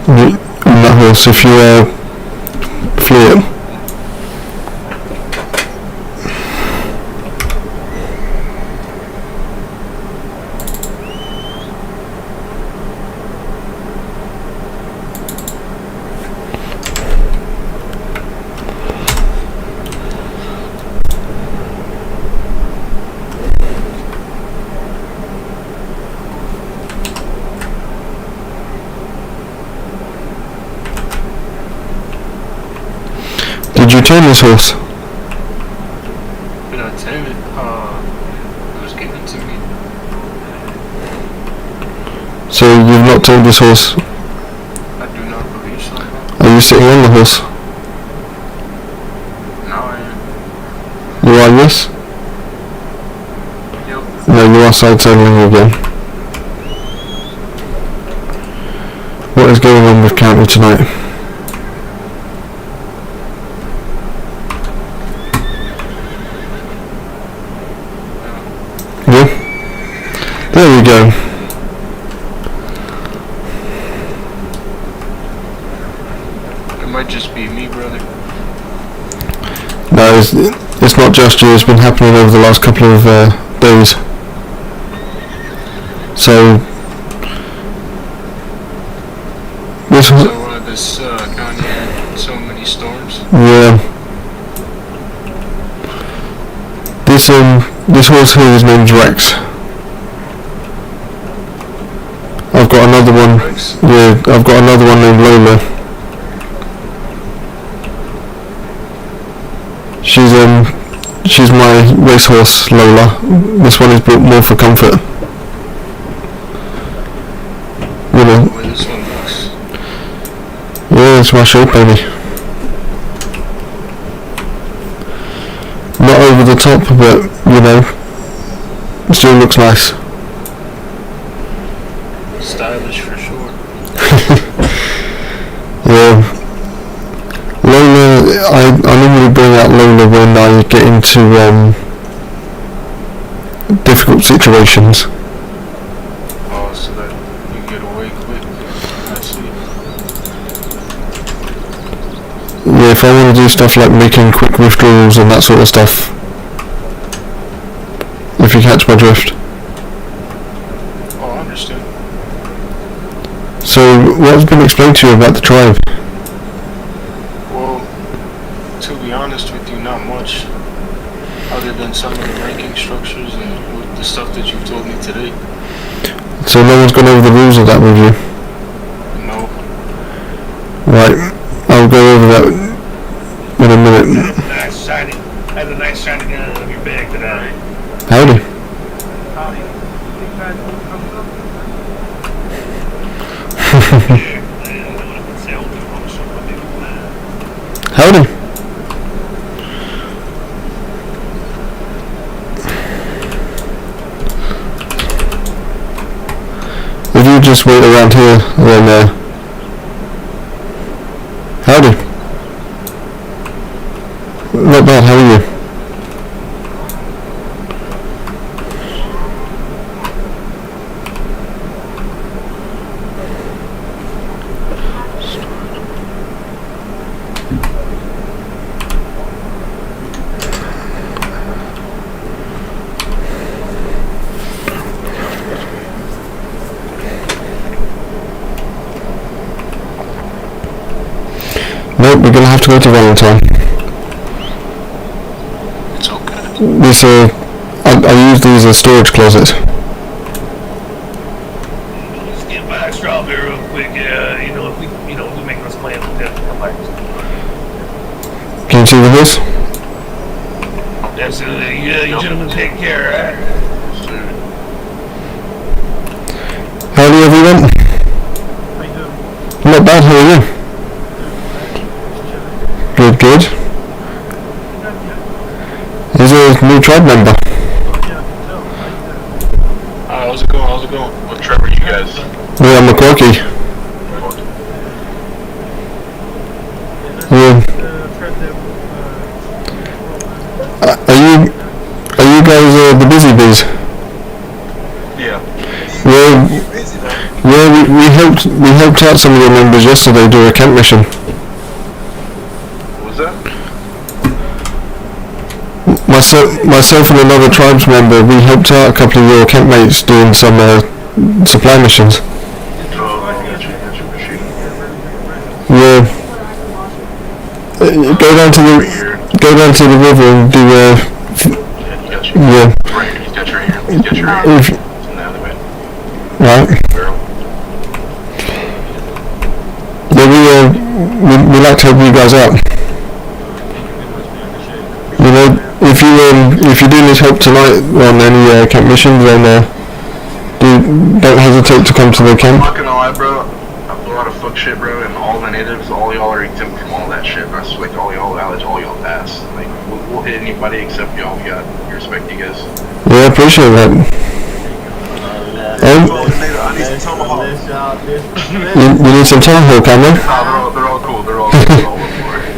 On that horse, if you flee it. Did you tame this horse? Did I tame it? It was given to me. So you've not tamed this horse? I do not believe so. Are you sitting on the horse? Now I am. You are, yes? Yep. No, you are side saddling again. What is going on with County tonight? Yeah? There we go. It might just be me, brother. No, it's not just you, it's been happening over the last couple of days. So, this was, So this county had so many storms. yeah. This horse here is named Rex. I've got another one. Rex? Yeah, I've got another one named Lola. She's my racehorse, Lola. This one is built more for comfort. You know, The way this one looks. yeah, it's my show pony. Not over the top, but you know, still looks nice. Stylish for sure. Yeah. Lola, I normally bring out Lola when I get into difficult situations. Oh, so that you get away quick. I see. Yeah, if I want to do stuff like making quick withdrawals and that sort of stuff. If you catch my drift. Oh, I understand. So, what has been explained to you about the tribe? Well, to be honest with you, not much. Other than some of the ranking structures and the stuff that you've told me today. So no one's gone over the rules of that with you? No. Right, I'll go over that in a minute. Nice shiny. That's a nice shiny gun on your bag today. Howdy. Howdy. If you just wait around here, then howdy. Not bad, how are you? Nope, we're gonna have to go to Valentine. It's okay. This, I use these as storage closets. Just get by strawberry real quick. If we make those plans, we'll definitely come back. Can you see the horse? Absolutely. You gentlemen take care, alright? Howdy everyone. Not bad, how are you? Good, good. He's a new tribe member. How's it going? How's it going? What tribe are you guys? Yeah, I'm a Corky. Yeah. Are you guys the busy bees? Yeah. Well, helped out some of your members yesterday do a camp mission. What was that? Myself and another tribes member, we helped out a couple of your campmates doing some supply missions. Yeah. Go down to the river and do yeah. He's got your ear. He's got your ear. Right. Yeah, we like to help you guys out. You know, if you do need help tonight on any camp missions, then don't hesitate to come to the camp. I'm not gonna lie, bro. I blew a lot of fuck shit, bro, and all the natives, all y'all are exempt from all that shit. I swear, all y'all valid, all y'all pass. Like, we'll hit anybody except y'all. We respect you guys. Yeah, I appreciate that. I need some tomahawk. You need some tomahawk, can you? No, they're all cool. They're all cool. They're all up for it.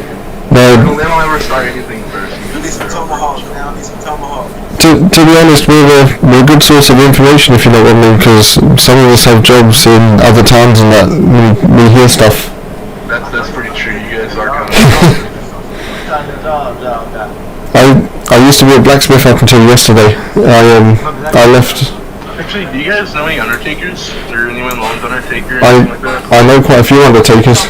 They don't ever start anything first. I need some tomahawk now. I need some tomahawk. To be honest, we're a good source of information, if you know what I mean, because some of us have jobs in other towns and that we hear stuff. That's pretty true. You guys are kind of. I used to be a blacksmith up until yesterday. I left. Actually, do you guys know any undertakers? Is there anyone loves undertaker or anything like that? I know quite a few undertakers.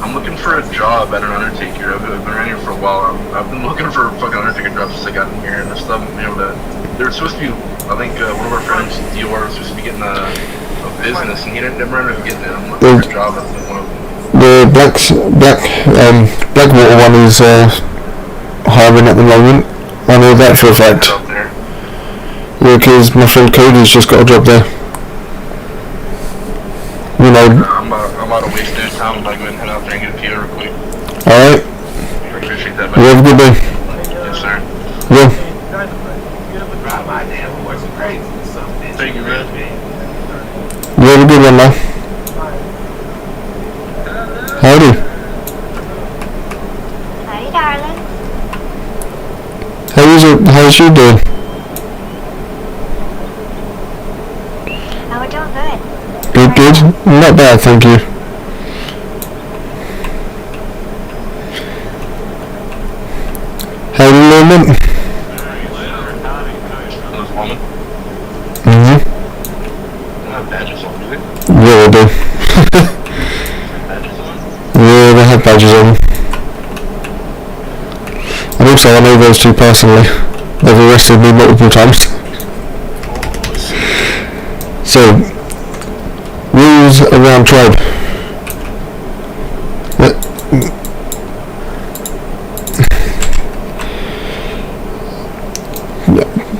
I'm looking for a job at an undertaker. I've been around here for a while. I've been looking for fucking undertaker jobs since I got in here and stuff. You know that they were supposed to be. I think one of our friends, Dior, was supposed to be getting a business, and he never ended up getting it. I'm looking for a job at one of them. The Blackwater one is hiring at the moment. I know that for a fact. Out there. Yeah, because my friend Cody's just got a job there. You know. I'm about to waste no time. I'm about to go ahead and head out there and get a PO real quick. Alright. I appreciate that, You man. have a good day. Yes, sir. Yeah. Thank you, man. You have a good one now. Howdy. Hey, darling. How's you doing? Oh, we're doing good. Good. Not bad, thank you. Howdy, little man. Those women Mm-hmm. don't have badges on, do they? Yeah, they do. Badges on? Yeah, they have badges on. And also, I know those two personally. They've arrested me multiple times. So, rules around tribe.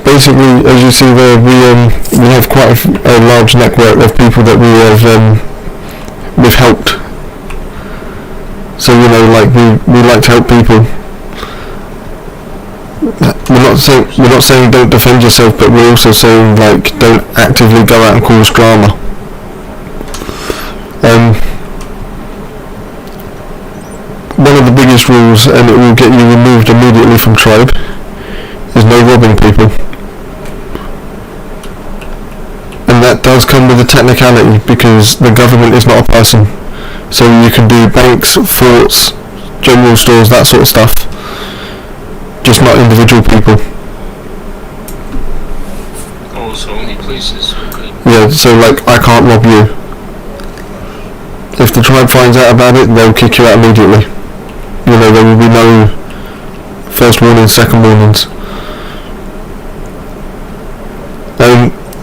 Basically, as you see there, we have quite a large network of people that we've helped. So you know, like we like to help people. We're not saying don't defend yourself, but we're also saying like don't actively go out and cause drama. One of the biggest rules, and it will get you removed immediately from tribe, is no robbing people. And that does come with a technicality because the government is not a person. So you can do banks, forts, general stores, that sort of stuff. Just not individual people. Oh, so only places. Okay. Yeah, so like I can't rob you. If the tribe finds out about it, they'll kick you out immediately. You know, there will be no first warnings, second warnings.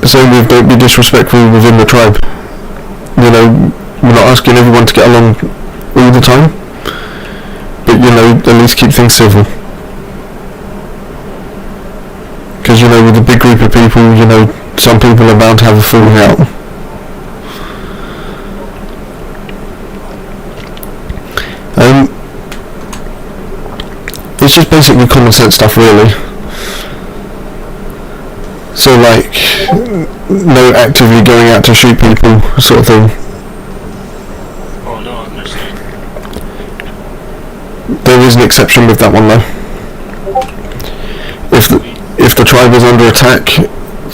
Same with don't be disrespectful within the tribe. You know, we're not asking everyone to get along all the time, but you know, at least keep things civil. Because you know, with a big group of people, you know, some people are bound to have a falling out. It's just basically common sense stuff, really. So like, no actively going out to shoot people, sort of thing. Oh no, I understand. There is an exception with that one though. If the tribe is under attack,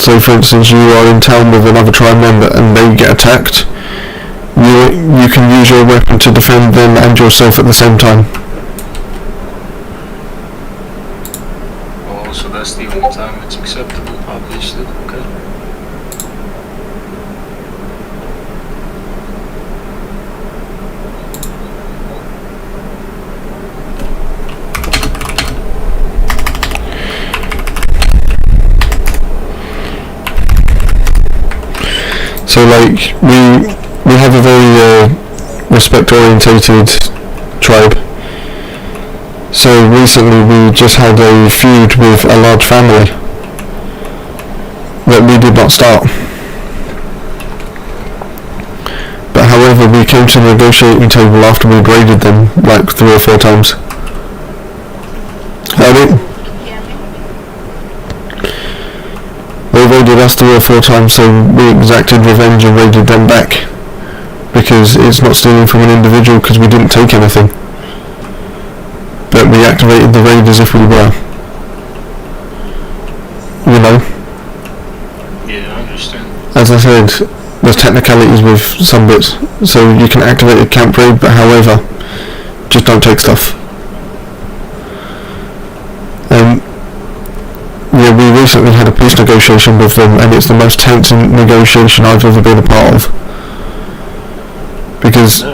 so for instance you are in town with another tribe member and they get attacked, you you can use your weapon to defend them and yourself at the same time. Oh, so that's the only time it's acceptable, obviously. Okay. So like we have a very respect orientated tribe. So recently we just had a feud with a large family that we did not start. But however, we came to the negotiating table after we raided them like 3 or 4 times. Howdy? They raided us 3 or 4 times, so we exacted revenge and raided them back. Because it's not stealing from an individual because we didn't take anything. But we activated the raid as if we were. You know? Yeah, I understand. As I said, there's technicalities with some bits. So you can activate a camp raid, but however, just don't take stuff. Yeah, we recently had a peace negotiation with them, and it's the most tense negotiation I've ever been a part of. Because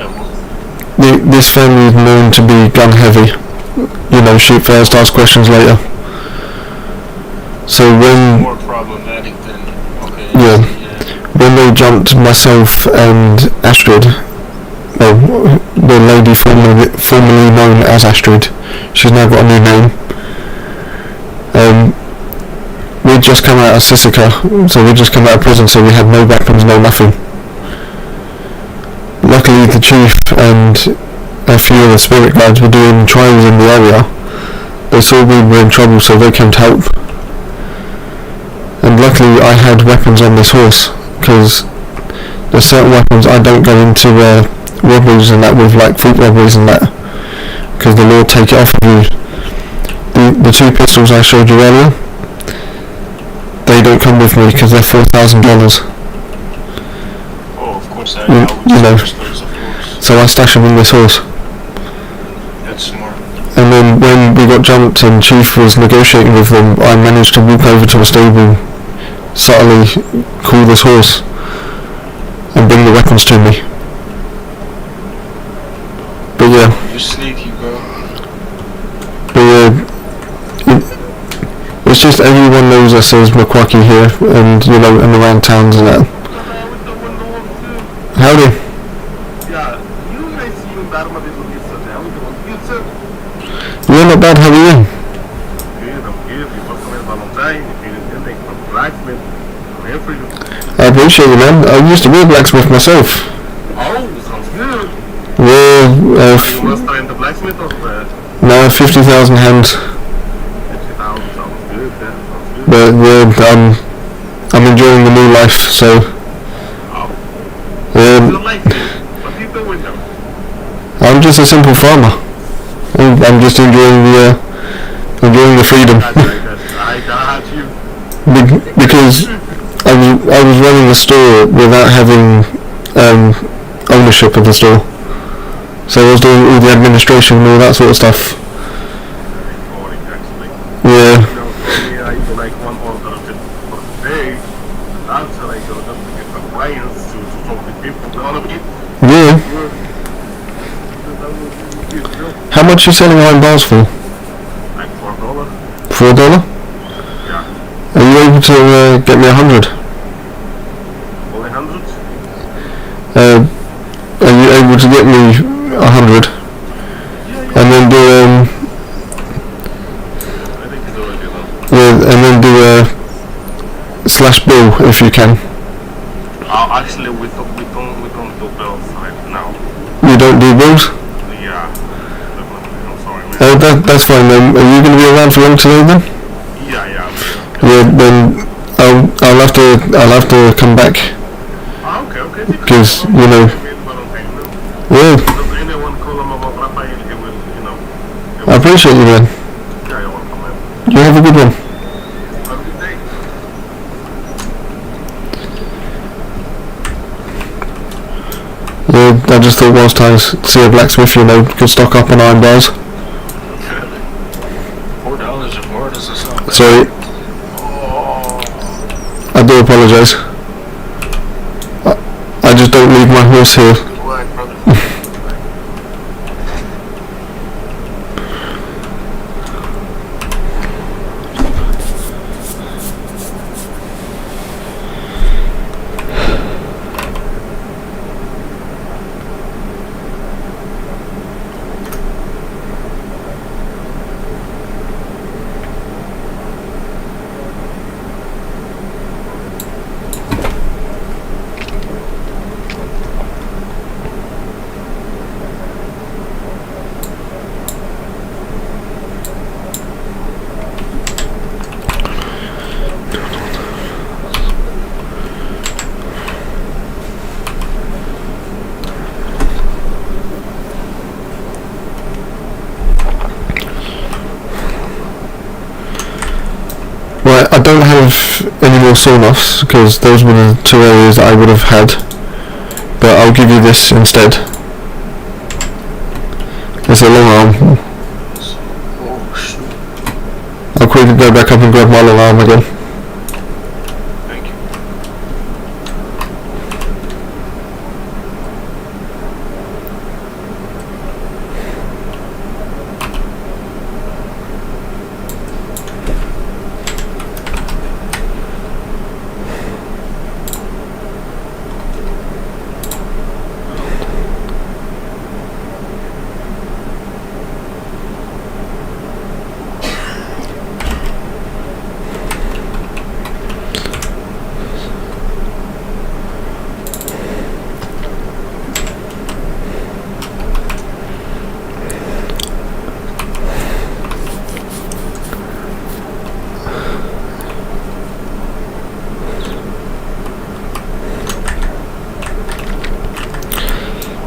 this family is known to be gun heavy. You know, shoot first, ask questions later. So when... More problematic than... Okay. Yeah. When they jumped myself and Astrid, well, the lady formerly known as Astrid, she's now got a new name. We'd just come out of Sisika, so we'd just come out of prison, so we had no weapons, no nothing. Luckily the chief and a few of the spirit guides were doing trials in the area. They saw we were in trouble, so they came to help. And luckily I had weapons on this horse, because there's certain weapons I don't go into robberies and that with, like foot robberies and that, because the law take it off of you. The 2 pistols I showed you earlier, they don't come with me because they're $4,000. Oh, of course I You know. those, of course. So I stash them in this horse. That's smart. And then when we got jumped and Chief was negotiating with them, I managed to walk over to a stable, subtly call this horse, and bring the weapons to me. But yeah. You're sneaky, bro. But yeah, it's just everyone knows us as Makwaki here, and you know, and around towns and that. Howdy. Yeah, not bad, how are you? I appreciate you, man. I used to be a blacksmith myself. Oh, sounds good. Yeah, You must in the blacksmith or no, 50,000 hands. 50,000 sounds good, that sounds good. But yeah, I'm enjoying the new life, so... You like it? What are you doing now? I'm just a simple farmer. I'm just enjoying the freedom. I got you. Because I was running the store without having ownership of the store. So I was doing all the administration and all that sort of stuff. Yeah. You know, for me, I do like one order of it for the day. That's like just to get some clients to talk to people. You know what I mean? Yeah. How much you selling iron bars for? Like $4. $4? Yeah. Are you able to get me 100? Only 100? Are you able to get me 100? And then do I think it's already enough. yeah, and then do a slash bill if you can. Actually, we don't do bills right now. You don't do bills? Yeah. I'm sorry, man. That's fine then. Are you going to be around for long today then? Yeah. Yeah, then I'll have to come back. Okay. Because, you know, yeah, Does anyone call him about Raphael? He will, you know. I appreciate you, man. Yeah, you're welcome, man. You have a good one. Have a good day. Yeah, just thought whilst I see a blacksmith, you know, could stock up on iron bars. $4 or more doesn't sound bad. Sorry. I do apologise. I just don't leave my horse here. Black, brother. Right, I don't have any more sawn-offs because those were the two areas that I would have had, but I'll give you this instead. It's a long arm. Oh shoot. I'll quickly go back up and grab my long arm again. Thank you.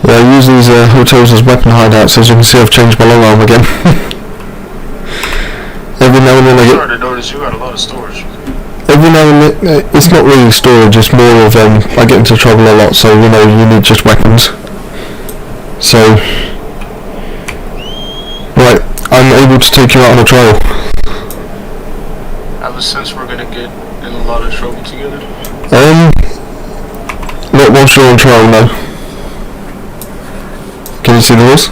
Yeah, I use these hotels as weapon hideouts. As you can see, I've changed my long arm again. Every now and then I I get... started to notice you got a lot of storage. Every now and then, it's not really storage, it's more of, I get into trouble a lot, so, you know, you need just weapons. So... Right, I'm able to take you out on a trial. Ever since we're gonna get in a lot of trouble together. Not whilst you're on trial, no. Can you see the horse?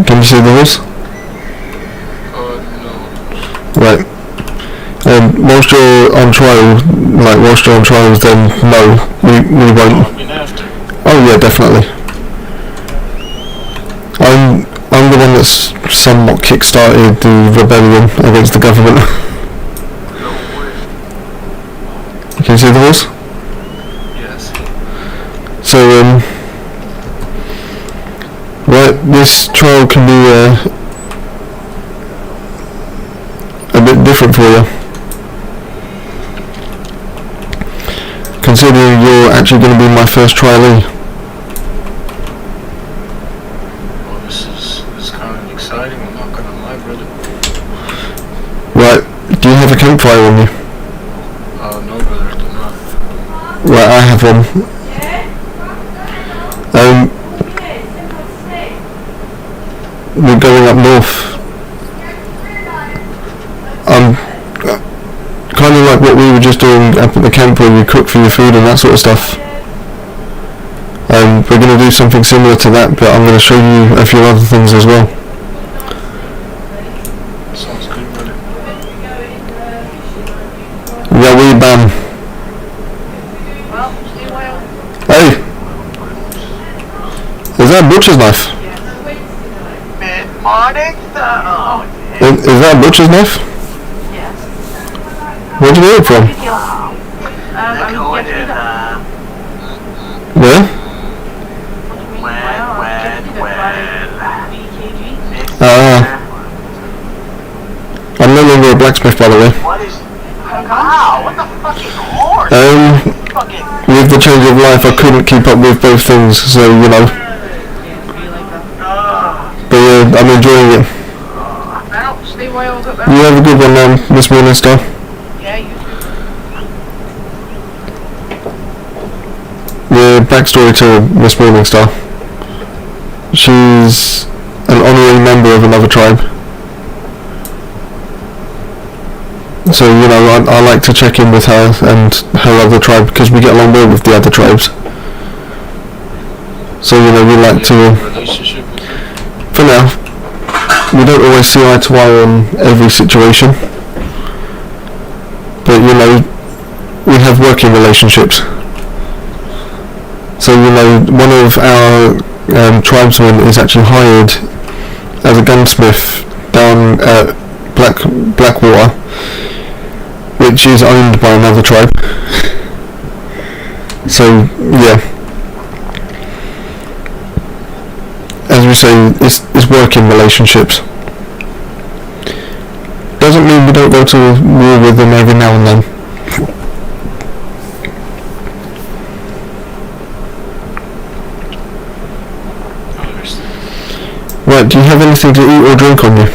Can you see the horse? No. Right. Whilst you're on trial, like whilst you're on trials, then no, we Oh, won't. I mean after. Oh yeah, definitely. I'm the one that's somewhat kick-started the rebellion against the government. No way. Can you see the horse? Yes. So, right, this trial can be a bit different for you. Considering you're actually going to be my first trialee. Well, this is kind of exciting. I'm not gonna lie, brother. Right, do you have a campfire on you? No, brother, I do not. Right, I have one. We're going up north. Kind of like what we were just doing up at the camp where we cook for your food and that sort of stuff. We're going to do something similar to that, but I'm going to show you a few other things as well. Sounds good, brother. Yeah, we bam. Hey! Is that a butcher's knife? Morning, sir. Is that a butcher's knife? Yes. Where'd you get it from? I'm Going getting in, Where? I'm no longer a blacksmith, by the way. What is... Wow, what the fucking horse? Fucking... With the change of life, I couldn't keep up with both things, so, you know. But yeah, I'm enjoying it. Ouch, stay wild up there. You have a good one, Miss Minister. Yeah, you too. Yeah, backstory to Miss Morningstar. She's an honorary member of another tribe. So, you know, I like to check in with her and her other tribe because we get along well with the other tribes. So, you know, we like to... Relationship with her? For now. We don't always see eye to eye on every situation. But, you know, we have working relationships. So, you know, one of our tribesmen is actually hired as a gunsmith down at Blackwater, which is owned by another tribe. So, yeah. As we say, it's working relationships. Doesn't mean we don't go to war with them every now and then. Right, do you have anything to eat or drink on you?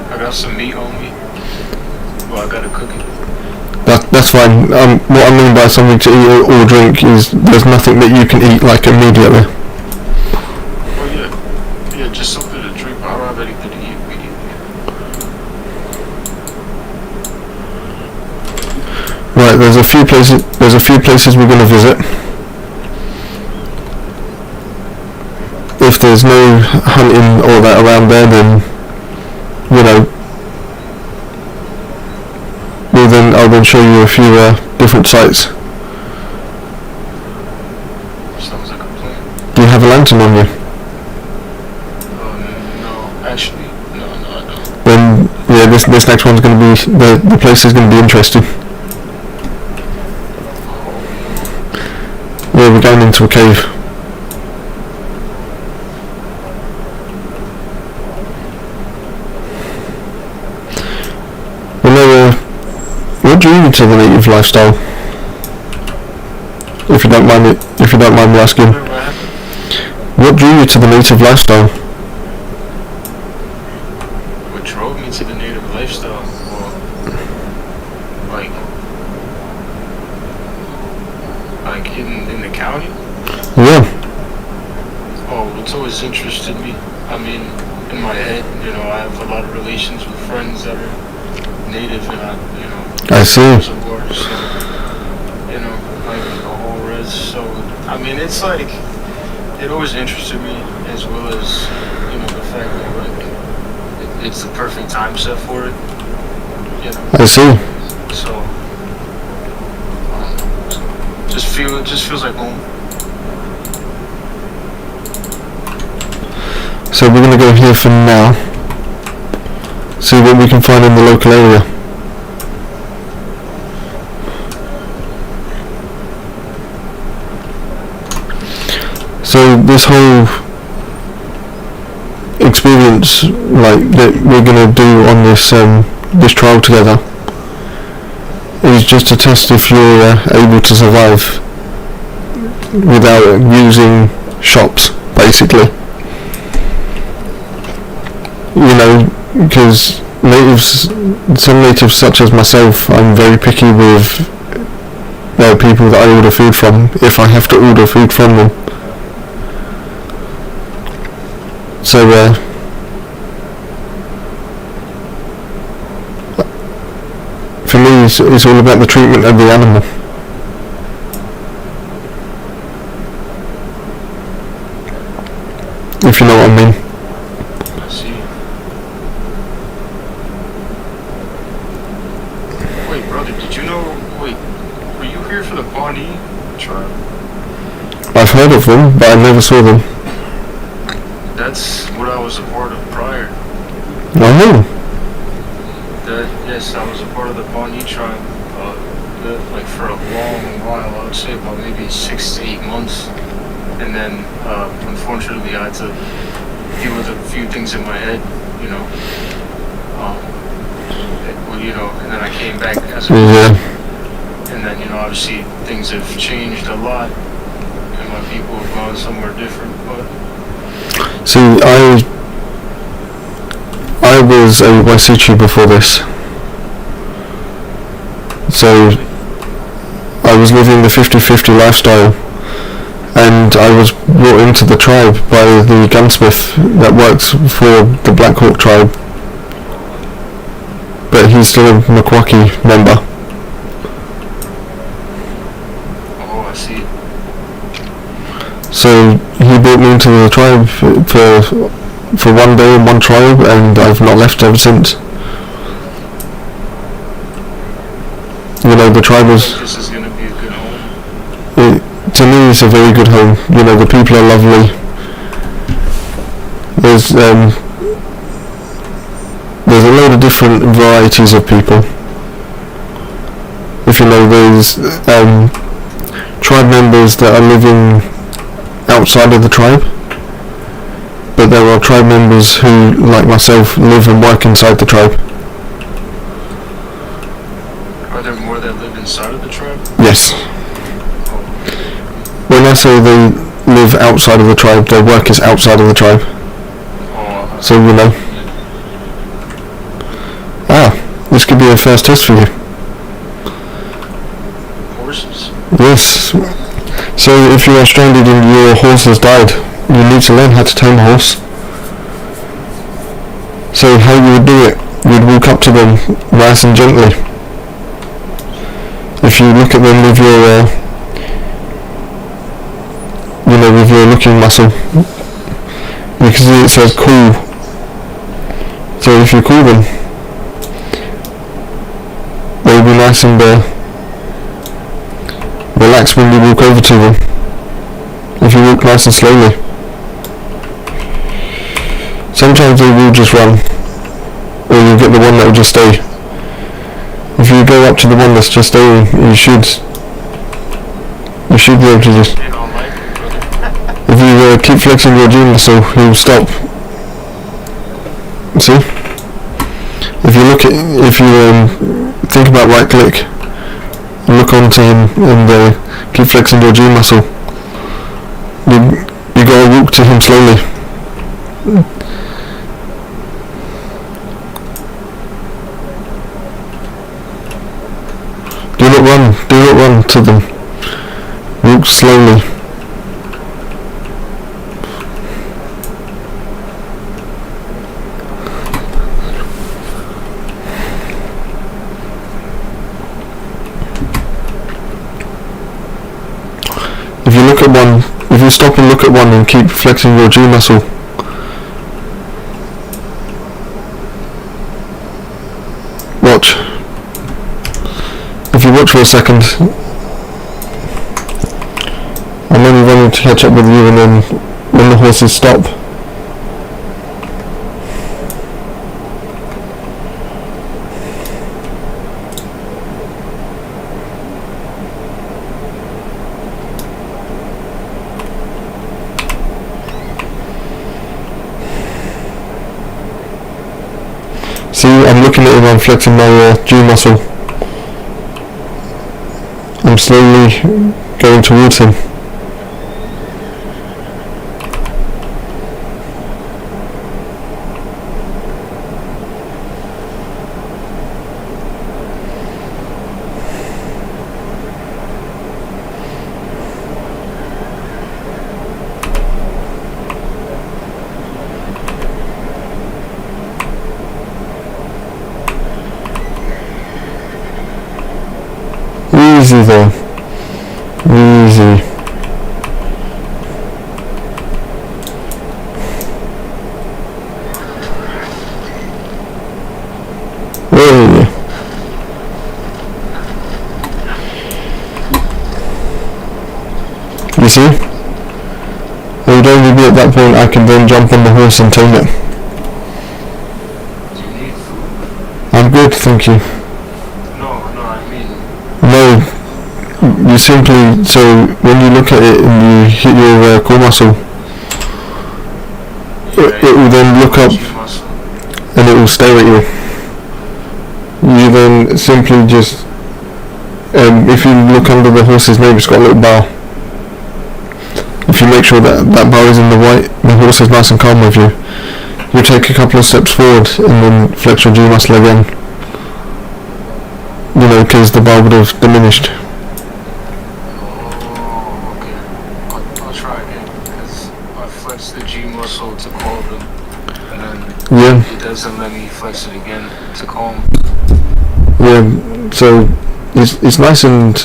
I got some meat on me. Well, I gotta cook it. That's fine. What I mean by something to eat or drink is there's nothing that you can eat like immediately. Oh yeah, just something to drink. I don't have anything to eat immediately. Right, there's a few places we're going to visit. If there's no hunting or that around there, then, you know, I'll then show you a few different sites. Sounds like a plan. Do you have a lantern on you? No, actually, no, I don't. Then, yeah, this next one's going to be, the place is going to be interesting. Yeah, we're going into a cave. What drew you to the native lifestyle? If you don't mind me asking. What drew you to the native lifestyle? What drove me to the native lifestyle? Well, like in the county? Yeah. Oh, it's always interested me. I mean, in my head, you know, I have a lot of relations with friends that are native, and I see. So, you know, like a whole res. So, I mean, it's like, it always interested me, as well as, you know, the fact that, like, it's the perfect time set for it, you know. I see. So, it just feels like home. So we're going to go here for now. See what we can find in the local area. So this whole experience, like, that we're going to do on this this trial together, is just to test if you're able to survive without using shops, basically. You know, because some natives such as myself, I'm very picky with people that I order food from, if I have to order food from them. So, for me, it's all about the treatment of the animal. If you know what I mean. I see. Wait, brother, did you know, were you here for the Pawnee tribe? I've heard of them, but I never saw them. That's what I was a part of prior. Oh. Yes, I was a part of the Pawnee tribe, like for a long while, I would say about maybe 6 to 8 months. And then, unfortunately, I had to deal with a few things in my head, you know. And then I came back as a and then, you know, obviously things have changed a lot, and my people have gone somewhere different, but... See, was a YC tuber before this. So I was living the 50-50 lifestyle, and I was brought into the tribe by the gunsmith that works for the Black Hawk tribe, but he's still a Makwaki member. Oh, I see. So he brought me into the tribe for one day in one tribe, and I've not left ever since. You know, the tribe was... This is going to be a good home. To me, it's a very good home. You know, the people are lovely. There's a load of different varieties of people. If you know, there's tribe members that are living outside of the tribe, but there are tribe members who, like myself, live and work inside the tribe. Are there more that live inside of the tribe? Yes. When I say they live outside of the tribe, their work is outside of the tribe. Oh, So, you know. This could be a first test for you. horses? Yes. So if you are stranded and your horse has died, you need to learn how to tame a horse. So how you would do it, you'd walk up to them nice and gently. If you look at them with your, with your looking muscle, you can see it says cool. So if you call them, they'll be nice and relaxed when you walk over to them. If you walk nice and slowly. Sometimes they will just run, or you'll get the one that will just stay. If you go up to the one that's just staying, you should be able to just... They don't like me, brother. If you keep flexing your G muscle, he'll stop. See? If you think about right click, look onto him and keep flexing your G muscle, you gotta walk to him slowly. Do not run to them. Walk slowly. If you stop and look at one and keep flexing your G muscle, watch. If you watch for a second, I'm only running to catch up with you, and then when the horses stop, see, I'm looking at him, I'm flexing my G muscle. I'm slowly going towards him. Easy though. Easy. Where are you? You see? It would only be at that point I can then jump on the horse and tame it. Do you need food? I'm good, thank you. No, I mean... No, you simply, so when you look at it and you hit your core muscle, it will then look up muscle. and it will stare at you. You then simply just, if you look under the horse's name, it's got a little bar. If you make sure that bar is in the white, the horse is nice and calm with you. you take a couple of steps forward and then flex your G muscle again. You know, because the bar would have diminished. Oh, okay. I'll try again, because I flexed the G muscle to call them, and then it doesn't let me flex it again to call them. Yeah, so it's nice and,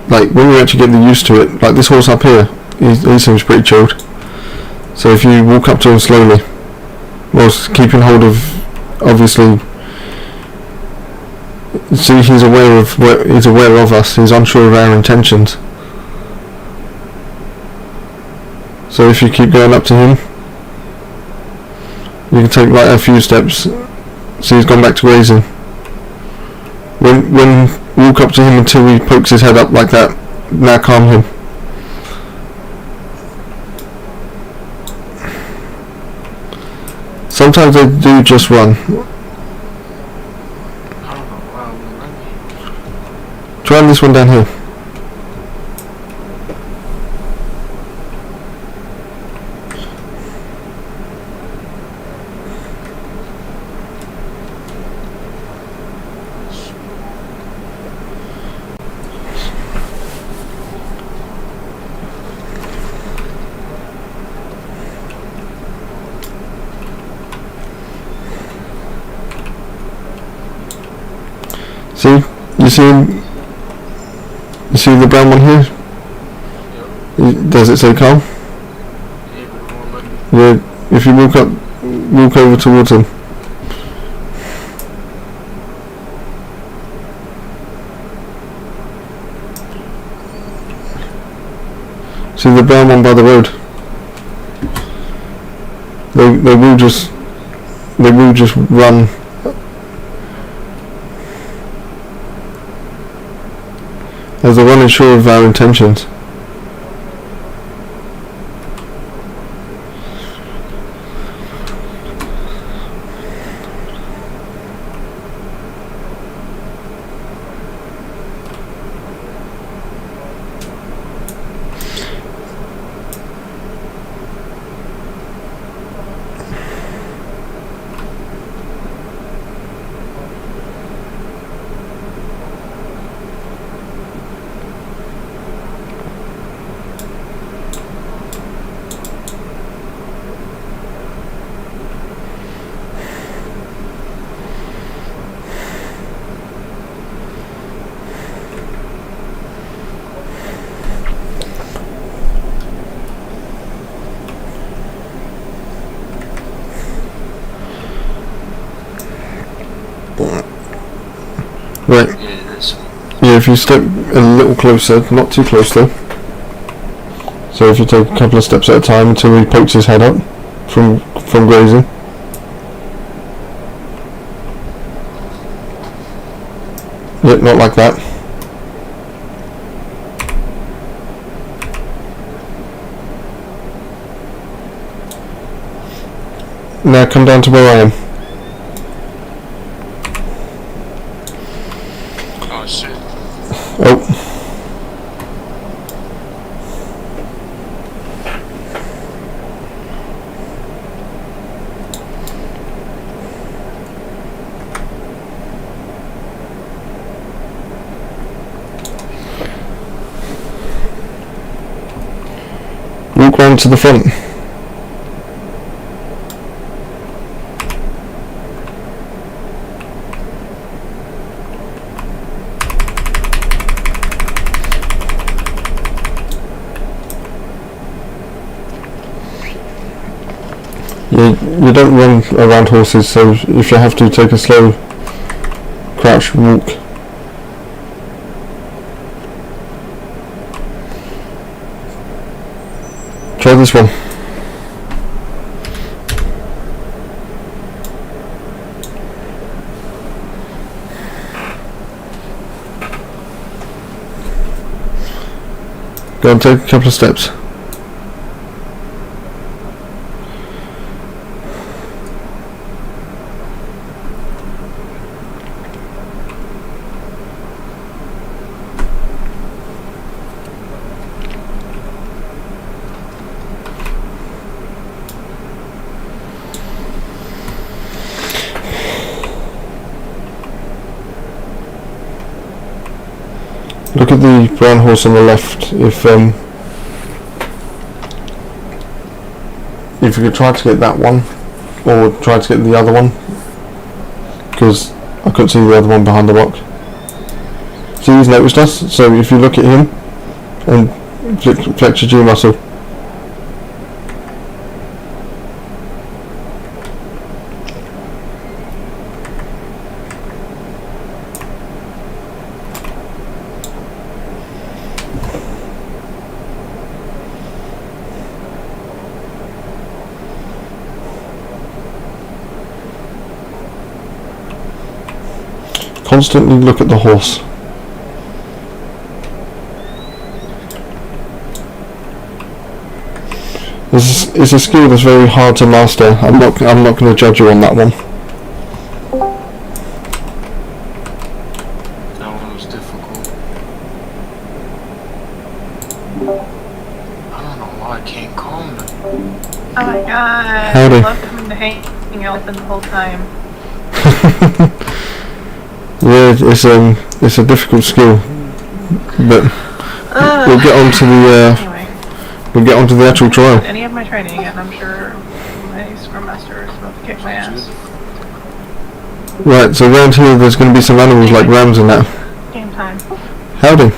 like, when you actually get used to it, like this horse up here, he seems pretty chilled. So if you walk up to him slowly, whilst keeping hold of, obviously, see, he's aware of us, he's unsure of our intentions. So if you keep going up to him, you can take like a few steps. See, he's gone back to grazing. When walk up to him until he pokes his head up like that. Now calm him. Sometimes they do just run. Try this one down here. See? You see the brown one here? Does it say calm? Yeah, if you walk over towards him. See the brown one by the road? They will just run. As they're unsure of our intentions. Right. Yeah, if you step a little closer, not too close though. So if you take a couple of steps at a time until he pokes his head up from grazing. Yep, not like that. Now come down to where I am. Oh shit. Oh. Walk round to the front. You don't run around horses, so if you have to, take a slow crouch walk. Try this one. Go and take a couple of steps. Look at the brown horse on the left. If you could try to get that one, or try to get the other one, because I couldn't see the other one behind the rock. See, he's noticed us, so if you look at him and flex your G muscle. Constantly look at the horse. It's a skill that's very hard to master. I'm not going to judge you on that one. That one was difficult. I don't know why I can't calm them. Oh my god. Howdy. I love coming to hang out with them the whole time. Yeah, it's a difficult skill, but we'll get on to the Anyway, we'll get on to the actual trial. any of my training, and I'm sure my Scrum Master is about to kick my ass. Right, so around here there's going to be some animals like rams and that. Game time. Howdy.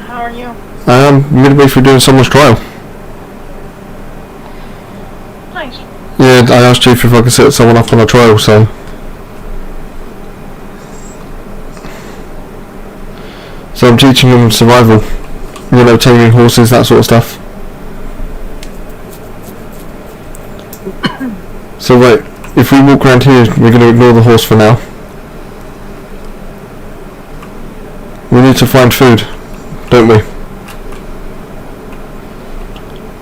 How are you? I am midway through doing someone's trial. Nice. Yeah, I asked Chief if I could set someone up on a trial, so. So I'm teaching them survival. You know, taming horses, that sort of stuff. So wait, if we walk around here, we're going to ignore the horse for now. We need to find food, don't we?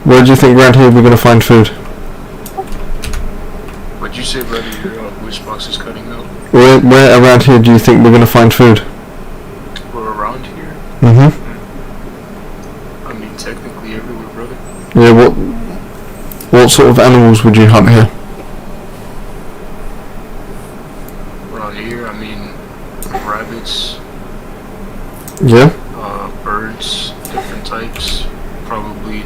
Where do you think around here we're going to find food? What'd you say, brother? Your voice box is cutting out. Where around here do you think we're going to find food? We're around here? Mm-hmm. I mean, technically everywhere, brother. Yeah, what sort of animals would you hunt here? Around here, I mean, rabbits, Yeah? birds, different types, probably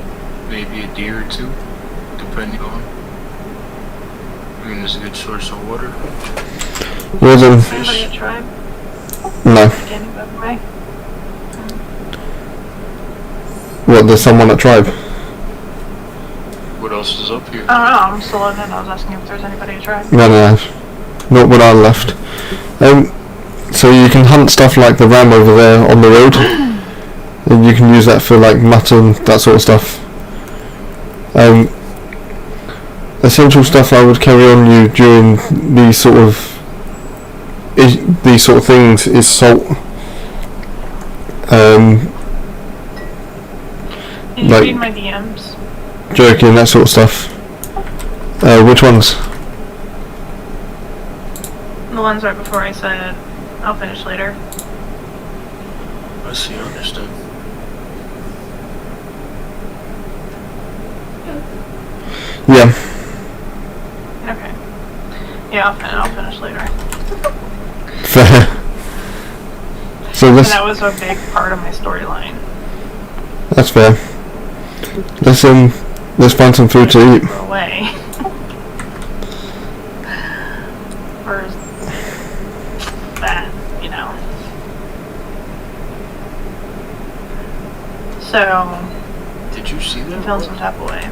maybe a deer or two, depending on. I mean, there's a good source of water. Well then, Anybody a tribe? no. Beginning, by the way. What, there's someone at tribe? What else is up here? I don't know, I'm still in it. I was asking if there's anybody a tribe. No. Not when I left. So you can hunt stuff like the ram over there on the road. And you can use that for like mutton, that sort of stuff. Essential stuff I would carry on you during these sort of things is salt. Did you Like- read my DMs? Jerky and that sort of stuff. Which ones? The ones right before I said I'll finish later. I see, I understand. Yeah. Okay. Yeah, I'll finish later. Fair. So And let's. that was a big part of my storyline. That's fair. Let's find some food to eat. Go away. Or is that, you know. So, Did you see I'm that? feeling some type of way.